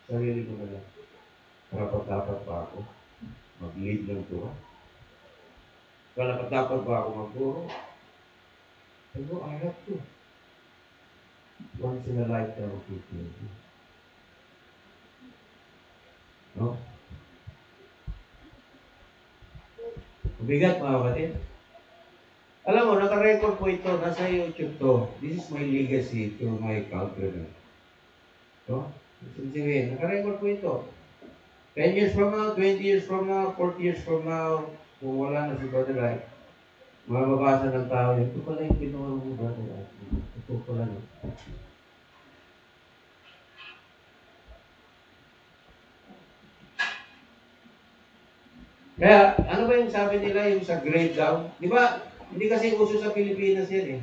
sarili ko na lang. Dapat pa ako mag-lead ng to. Dapat pa ako mag-guro. I have to. Once in a lifetime opportunity. No? Mabigat mga kapatid. Alam mo, naka-record po ito. Nasa YouTube to. This is my legacy to my countrymen. No? Sabihin, naka-record po ito. 10 years from now, 20 years from now, 40 years from now, kung wala na si Brother Light, mababasa ng tao, ito pala yung ginawa mo, Brother Light. Ito pala no. Kaya, ano ba yung sabi nila yung sa grade daw? Di ba, hindi kasi uso sa Pilipinas yan eh.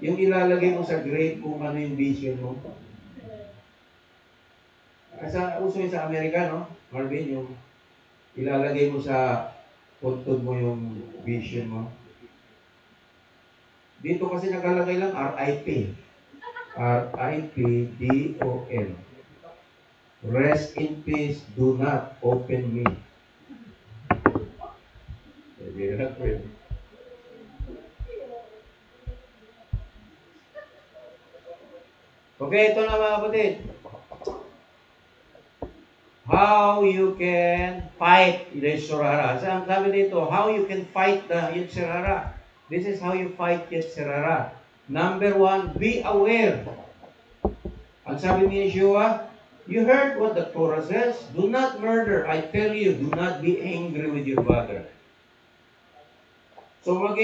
Yung ilalagay mo sa grade kung ano yung vision mo. Uso yun sa Amerika, no? Marvin, yung ilalagay mo sa puntod mo yung vision mo. Dito kasi nakalagay lang RIP. RIPDON. Rest in peace, do not open me. Okay, ito na mga kapatid. How you can fight Yetzer-Hara. Ang sabi dito, how you can fight the Yetzer-Hara. This is how you fight Yetzer-Hara. Number 1, be aware. Ang sabi ni Yeshua, you heard what the Torah says, do not murder. I tell you, do not be angry with your brother. So pag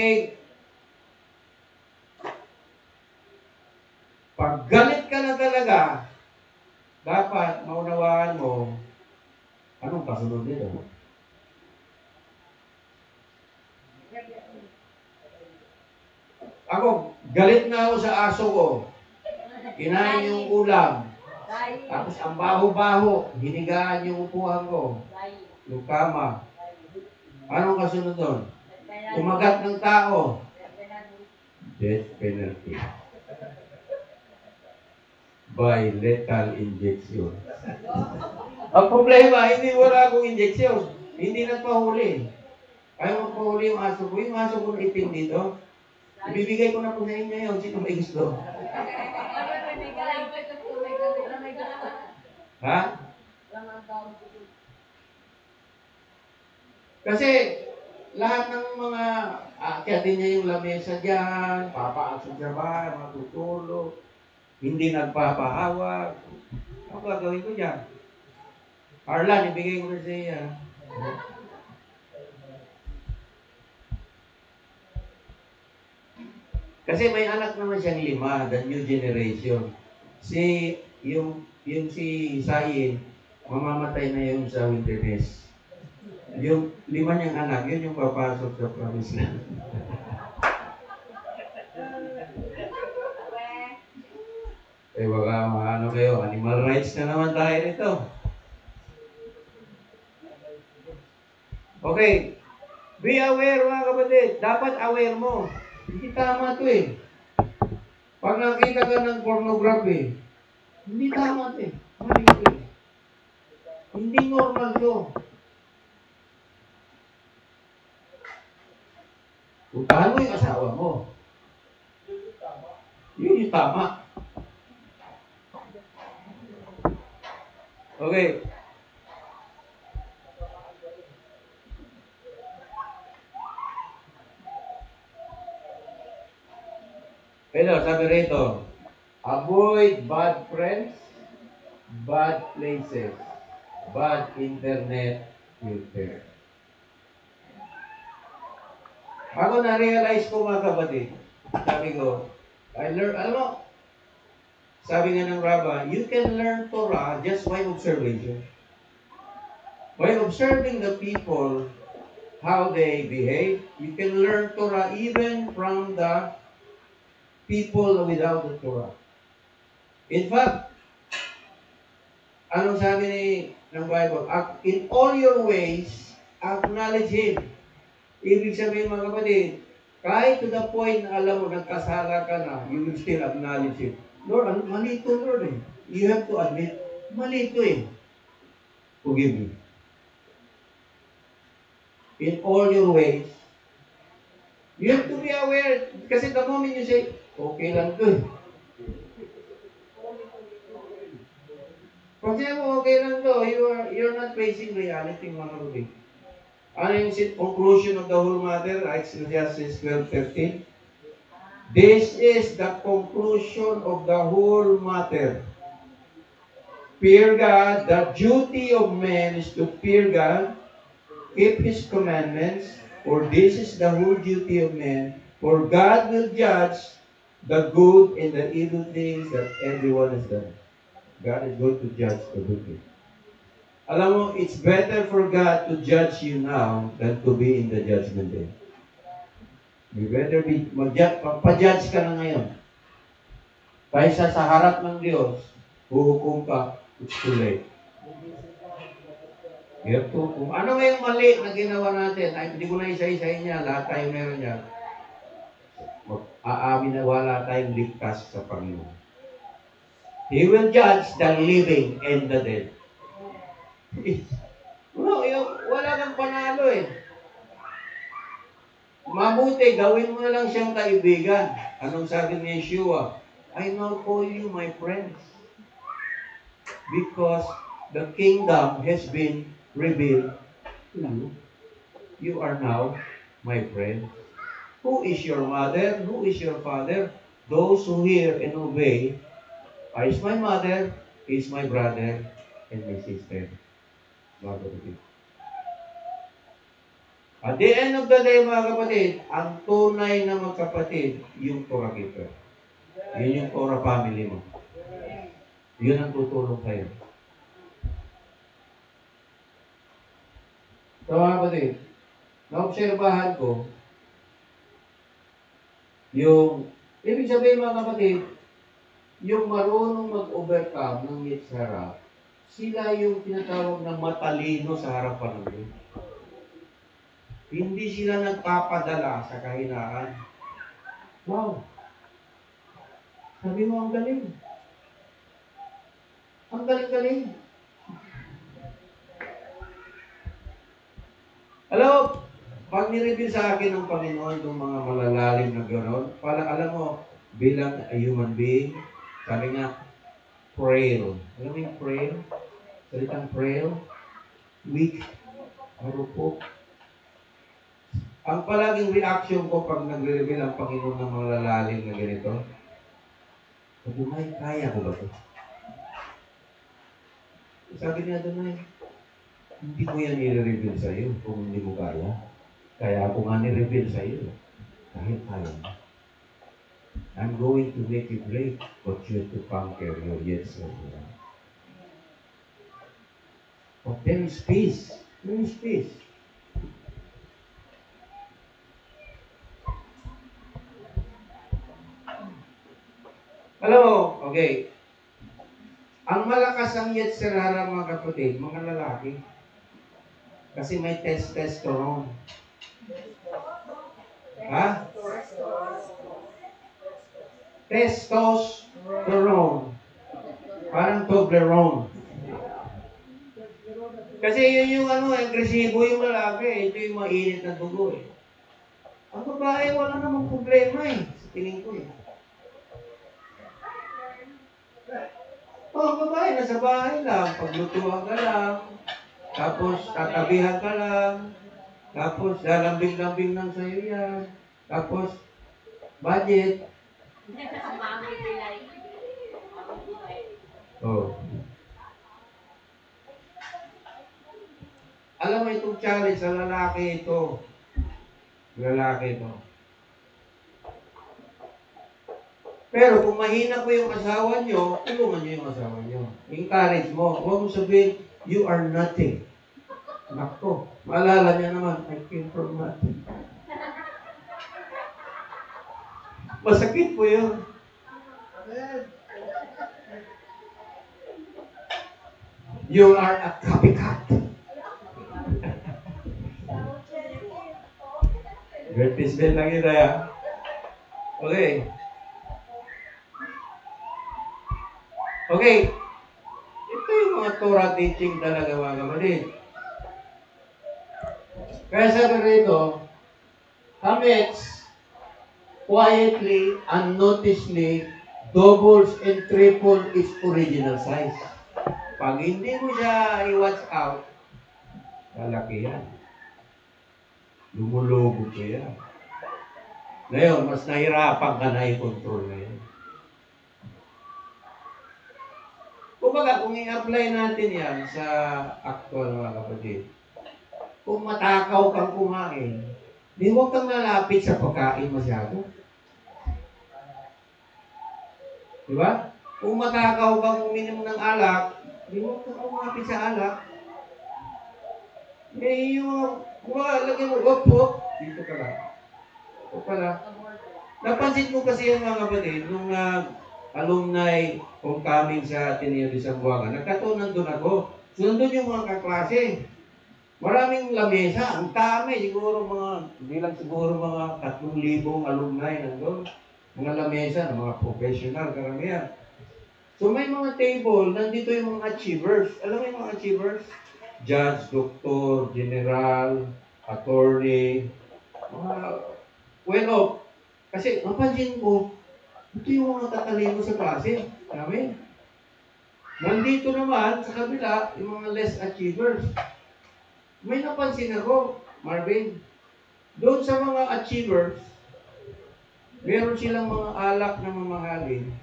galit ka na talaga, dapat maunawaan mo, anong kasunod nito? Ako, galit na ako sa aso ko. Kinain yung ulam. Tapos ang baho-baho, hinigaan yung upuan ko. Yung kama. Anong kasunod doon? Kumagat ng tao. Death penalty. By lethal injection. Ang problema, hindi wala akong injection. Hindi nagpahuli. Ayaw magpahuli yung aso ko. Yung aso ko na itim dito. Ibibigay ko na po sa inyo yun. Sino may gusto? Ha? Kasi lahat ng mga akyatin niya yung lamesa dyan, papaasok sa bahay, matutulog, hindi nagpapahawak. Ano gagawin ko dyan? Arlan, ibigay ko na sa iya. Kasi may anak naman siyang 5, the new generation. Yung si Isayin, mamamatay na yun sa wilderness. Yung 5 niyang anak, yun yung papasok sa promised land. Baka ano kayo, animal rights na naman tayo nito. Okay. Be aware mga kapatid. Dapat aware mo. Hindi tama ito eh. Pag nakita ka ng pornography, hindi tama ito eh. Mali ito eh. Hindi normal ito. Puntahan mo yung asawa mo. Yun yung tama. Okay. Pero sabi rito, avoid bad friends, bad places, bad internet filter. Ako na-realize ko mga kapatid, sabi ko, alam mo, sabi nga ng Rabbi, you can learn Torah just by observation. By observing the people, how they behave, you can learn Torah even from the people without the Torah. In fact, anong sabi ng Bible? In all your ways, acknowledge Him. Ibig sabihin mga kapatid, kahit to the point na alam mo, nagkasala ka na, you will still acknowledge Him. Lord, mali ito, Lord eh. You have to admit, mali ito eh. Forgive me. In all your ways, you have to be aware. Kasi the moment you say, okay lang ito eh. Pag sinabi mo, okay lang to, you're not facing reality, mga kapatid. Ano yung conclusion of the whole matter? Ecclesiastes 12:13. This is the conclusion of the whole matter. Fear God. The duty of man is to fear God, keep His commandments, for this is the whole duty of man. For God will judge the good and the evil things that everyone has done. God is going to judge the wicked. Alam mo, it's better for God to judge you now than to be in the judgment day. You better be, pa-judge ka na ngayon. Kaysa sa harap ng Diyos, huhukom ka, it's too late. You have to, kung ano yung mali na ginawa natin, ay hindi ko na isa-isahin niya, lahat tayo meron niya. Aamin na wala tayong ligtas sa Panginoon. He will judge the living and the dead. Wala kang panalo eh. Mabuti, gawin mo na lang siyang kaibigan. Anong sabi ni Yeshua? I now call you my friends. Because the kingdom has been revealed to you. You are now my friend. Who is your mother? Who is your father? Those who hear and obey is my mother, is my brother, and my sister. At the end of the day, mga kapatid, ang tunay na magkapatid, yung Torah keeper. Yun yung Torah family mo. Yun ang tutulong sa'yo. So, mga kapatid, naobserbahan ko, yung, ibig sabihin mga kapatid, yung marunong mag-overcome ng Yitzhara, sila yung tinatawag na matalino sa harapan ng Diyos. Hindi sila nagpapadala sa kahinaan. Wow! Sabi mo, ang galing. Ang galing-galing. Alam mo, pag nireveal sa akin ng Panginoon itong mga malalalim na gano'n, alam mo, bilang a human being, sabi nga, frail. Alam mo yung frail? Salitang frail? Weak. Marupok. Ang palaging reaction ko pag nagre-reveal ang Panginoon ng mga lalalim na ganito, sabi mo, kaya ko ba ito? Sabi niya doon, hindi ko yan i-reveal sa iyo kung hindi mo kaya. Kaya ako nga ni-reveal sa iyo. Kahit kaya mo. I'm going to make you great, but you have to conquer your yes or no. But there is peace. There is peace. Alam mo, okay. Ang malakas ang Yetzirah, mga kapatid, mga lalaki. Kasi may testosterone. Ha? Testosterone. Parang Toblerone. Kasi yun yung agresibo yung lalaki. Ito yung mainit na dugo eh. Ang babae, wala namang problema eh. Sa tingin ko eh. Babae, nasa bahay lang. Paglutuan ka lang. Tapos, tatabihan ka lang. Tapos, lalambing-lambing lang sa'yo yan. Tapos, budget. Oh. Alam mo itong challenge sa lalaki ito. Lalaki ito. Pero kung mahina po yung asawa nyo, tulungan nyo yung asawa nyo. Encourage mo. Huwag mo sabihin, you are nothing. Nako, maalala niya naman, I came from nothing. Masakit po yun. You are a copycat. Great peace bell lagi tayo. Okay. Okay. Ito yung mga Torah teaching talaga, mga kapatid. Kaya sabi rito, Hametz quietly, unnoticedly, doubles and triple its original size. Pag hindi mo siya i-watch out, lalaki yan. Lumulubog ko yan. Ngayon, mas nahirapan ka na i-control na yan. Kumbaga, kung i-apply natin yan sa actual mga kapatid, kung matakaw kang kumain, di huwag kang lalapit sa pagkain masyado. Di ba? Kung matakaw kang uminom ng alak, di huwag kang kumapit sa alak. Eh, yung, lagyan mo, op, dito ka lang. O pala. Napansin ko kasi yung mga kapatid, nung alumni homecoming sa Ateneo de Zamboanga, nagkatunan doon ako. So, nandun yung mga kaklase. Maraming lamesa. Ang dami. Siguro hindi lang siguro mga 3,000 alumni nandun. Mga lamesa ng mga professional, karamihan. So, may mga table, nandito yung mga achievers. Alam mo yung mga achievers? Judge, doktor, general, attorney, mga well-off. Kasi, mapansin ko, ito yung mga tatalino sa klase namin. Nandito naman, sa kabila, yung mga less achievers. May napansin ako, Marvin, doon sa mga achievers, meron silang mga alak na mamahalin.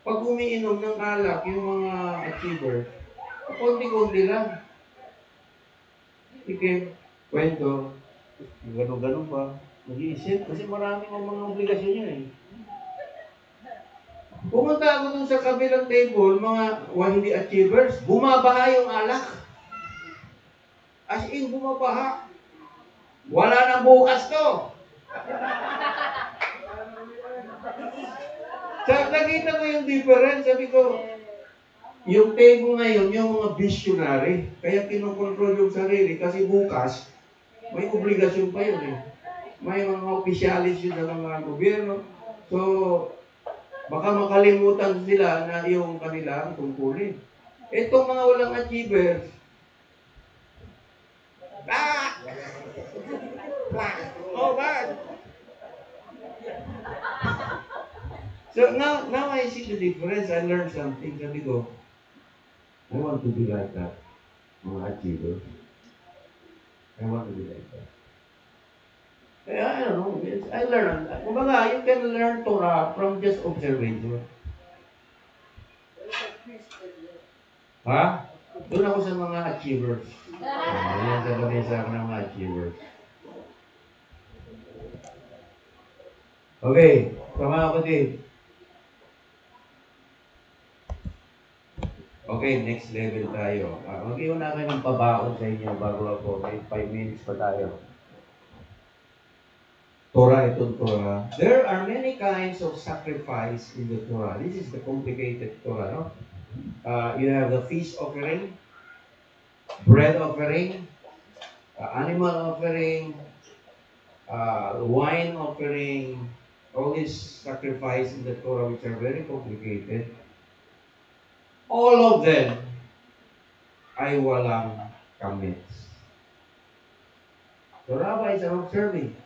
Pag umiinom ng alak, yung mga achievers, konti-konti lang. Ikim, kwento, gano'n-gano'n pa. Mag-iisip, kasi maraming mga obligasyon yun eh. Pumunta ako dun sa kabilang table, mga hindi achievers, bumabaha yung alak. As in, bumabaha. Wala nang bukas to. So, nakita ko yung difference. Sabi ko, yung table ngayon, yung mga visionary, kaya kinokontrol yung sarili kasi bukas, may obligasyon pa yun eh. May mga opisyalis yun sa mga gobyerno. So, baka makalimutan sila na yung kanilang tungkulin. Itong mga walang achievers, oh, bad. So now I see the difference. I learned something. Sabi ko, I want to be like that. Mga achievers. I want to be like that. I don't know. I learned. Kumbaga, you can learn Torah from just observation. Ha? Doon ako sa mga achievers. Ayan sa lamesa ako ng mga achievers. Okay. So mga kapatid. Okay, next level tayo. Mag-iwan namin ng pabaon sa inyo bago ako. May 5 minutes pa tayo. Torah, itong Torah. There are many kinds of sacrifice in the Torah. This is the complicated Torah, no? You have the feast offering, bread offering, animal offering, wine offering, all these sacrifice in the Torah which are very complicated. All of them ay walang commits. The rabbis are observing.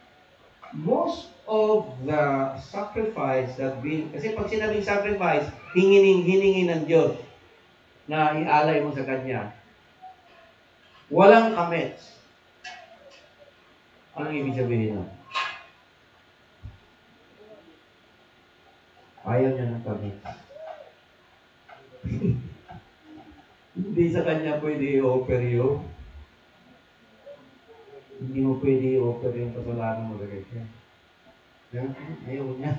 Most of the sacrifice that kasi pag sinabing sacrifice, hiningin ng Diyos na ialay mo sa Kanya. Walang commits. Anong ibig sabihin nun? Ayaw niya ng commits. Hindi sa Kanya pwede i-offer yun. Hindi mo pwede i-offer yung kasalanan mo sa Kanya. Ayaw niya.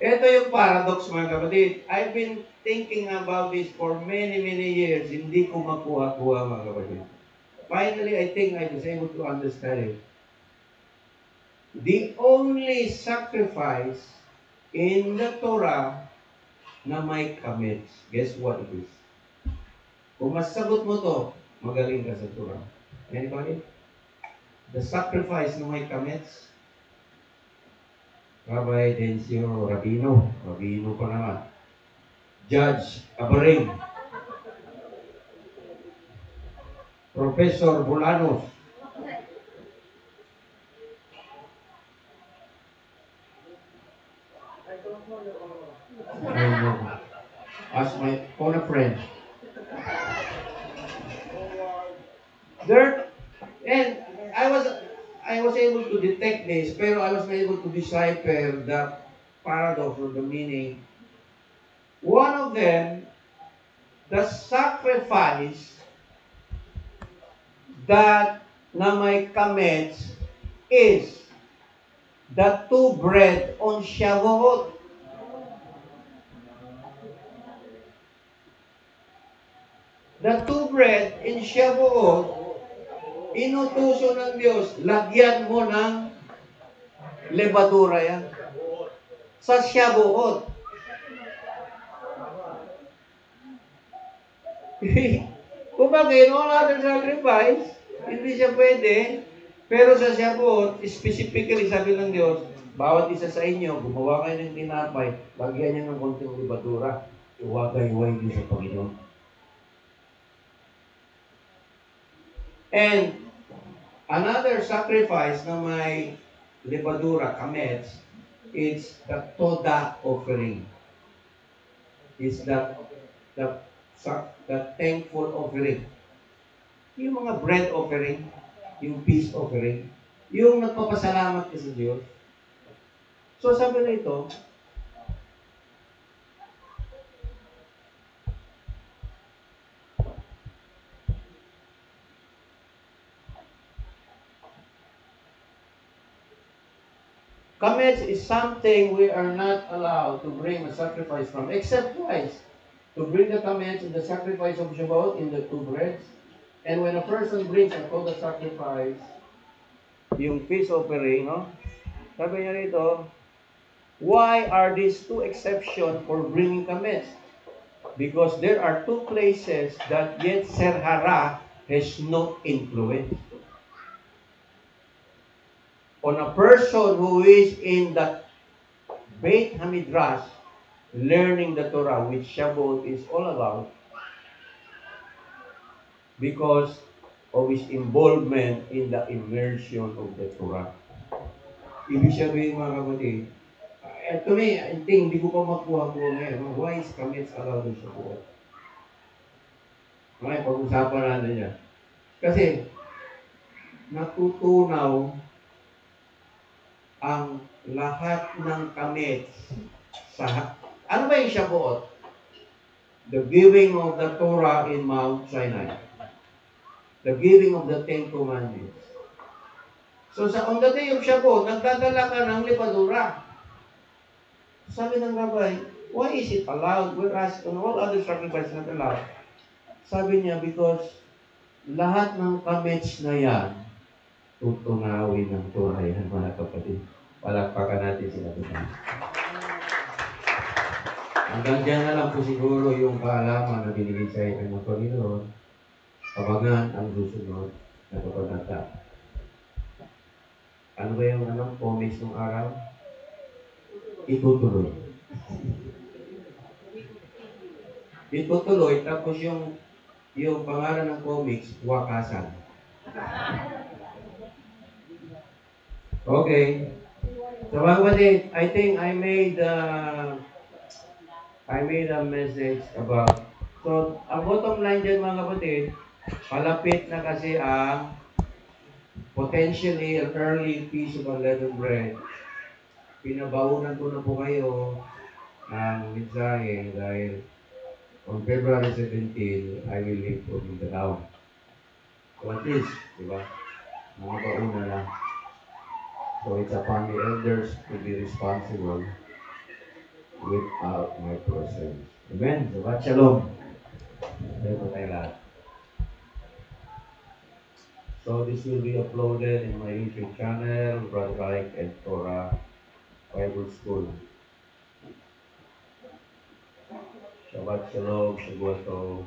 Ito yung paradox mga kapatid. I've been thinking about this for many years. Hindi ko makuha-kuha mga kapatid. Finally, I think I was able to understand it. The only sacrifice in the Torah na may commits. Guess what it is? Kung masagot mo to, magaling ka sa Torah. Anybody? The sacrifice na may commits? Rabbi Dencio Rabino. Rabino pa naman. Judge Abaring. Professor Bolanos. as my phone a friend. There, and I was able to detect this, pero I was able to decipher the paradox or the meaning. One of them, the sacrifice that na may kamets is the two bread on Shavuot. The two bread in Shavuot, inutuso ng Diyos, lagyan mo ng lebadura yan. Sa Shavuot. Kung bakit, no other sacrifice, hindi siya pwede. Pero sa Shavuot, specifically sabi ng Diyos, bawat isa sa inyo, gumawa kayo ng tinapay, lagyan niya ng konting libadura, iwagay-way niyo sa Panginoon. And another sacrifice na may libadura, kamets, it's the toda offering. It's the, the thankful offering. Yung mga bread offering, yung peace offering, yung nagpapasalamat ka sa Diyos. So sabi nito, kamets is something we are not allowed to bring a sacrifice from, except twice. To bring the kamets in the sacrifice of Shavuot in the two breads. And when a person brings a total sacrifice, yung peace offering, no? Sabi niya rito, why are these two exceptions for bringing kamets? Because there are two places that Yetzer Hara has no influence. On a person who is in the Beit HaMidrash, learning the Torah, which Shavuot is all about, because of his involvement in the immersion of the Torah. Ibig sabihin mga kapatid, to me, I think, hindi ko pa makuha-kuha ngayon. Why is kamets allowed in Shavuot? Okay, pag-usapan natin yan. Kasi, natutunaw ang lahat ng kamets sa... Ano ba yung Shavuot? The giving of the Torah in Mount Sinai. The giving of the Ten Commandments. So, on the day of Shavuot, nagdadala ka ng libadura. Sabi ng rabbi, why is it allowed? Whereas on all other sacrifices not allowed. Sabi niya, because lahat ng kamets na yan, tutunawin ng Torah yan, mga kapatid. Palakpakan natin sila doon. Hanggang dyan na lang po siguro yung kaalaman na binigay sa iyo ng Panginoon. Abangan ang susunod na kabanata. Ano ba yung promise ng araw? Itutuloy. Itutuloy, tapos yung pangalan ng comics, wakasan. Okay. So mga kapatid, I think I made a message about, so ang bottom line dyan mga kapatid, palapit na kasi ang potentially an early piece of unleavened bread. Pinabaunan ko na po kayo ng mensahe dahil on February 17, I will leave for Mindanao. So at least, di ba? Mga bauna lang. So it's upon the elders to be responsible without my presence. Amen? So, shalom. Amen po tayo lahat. So this will be uploaded in my YouTube channel, Brother Ike and Torah Bible School. Shabbat Shalom, Shavuot Tov.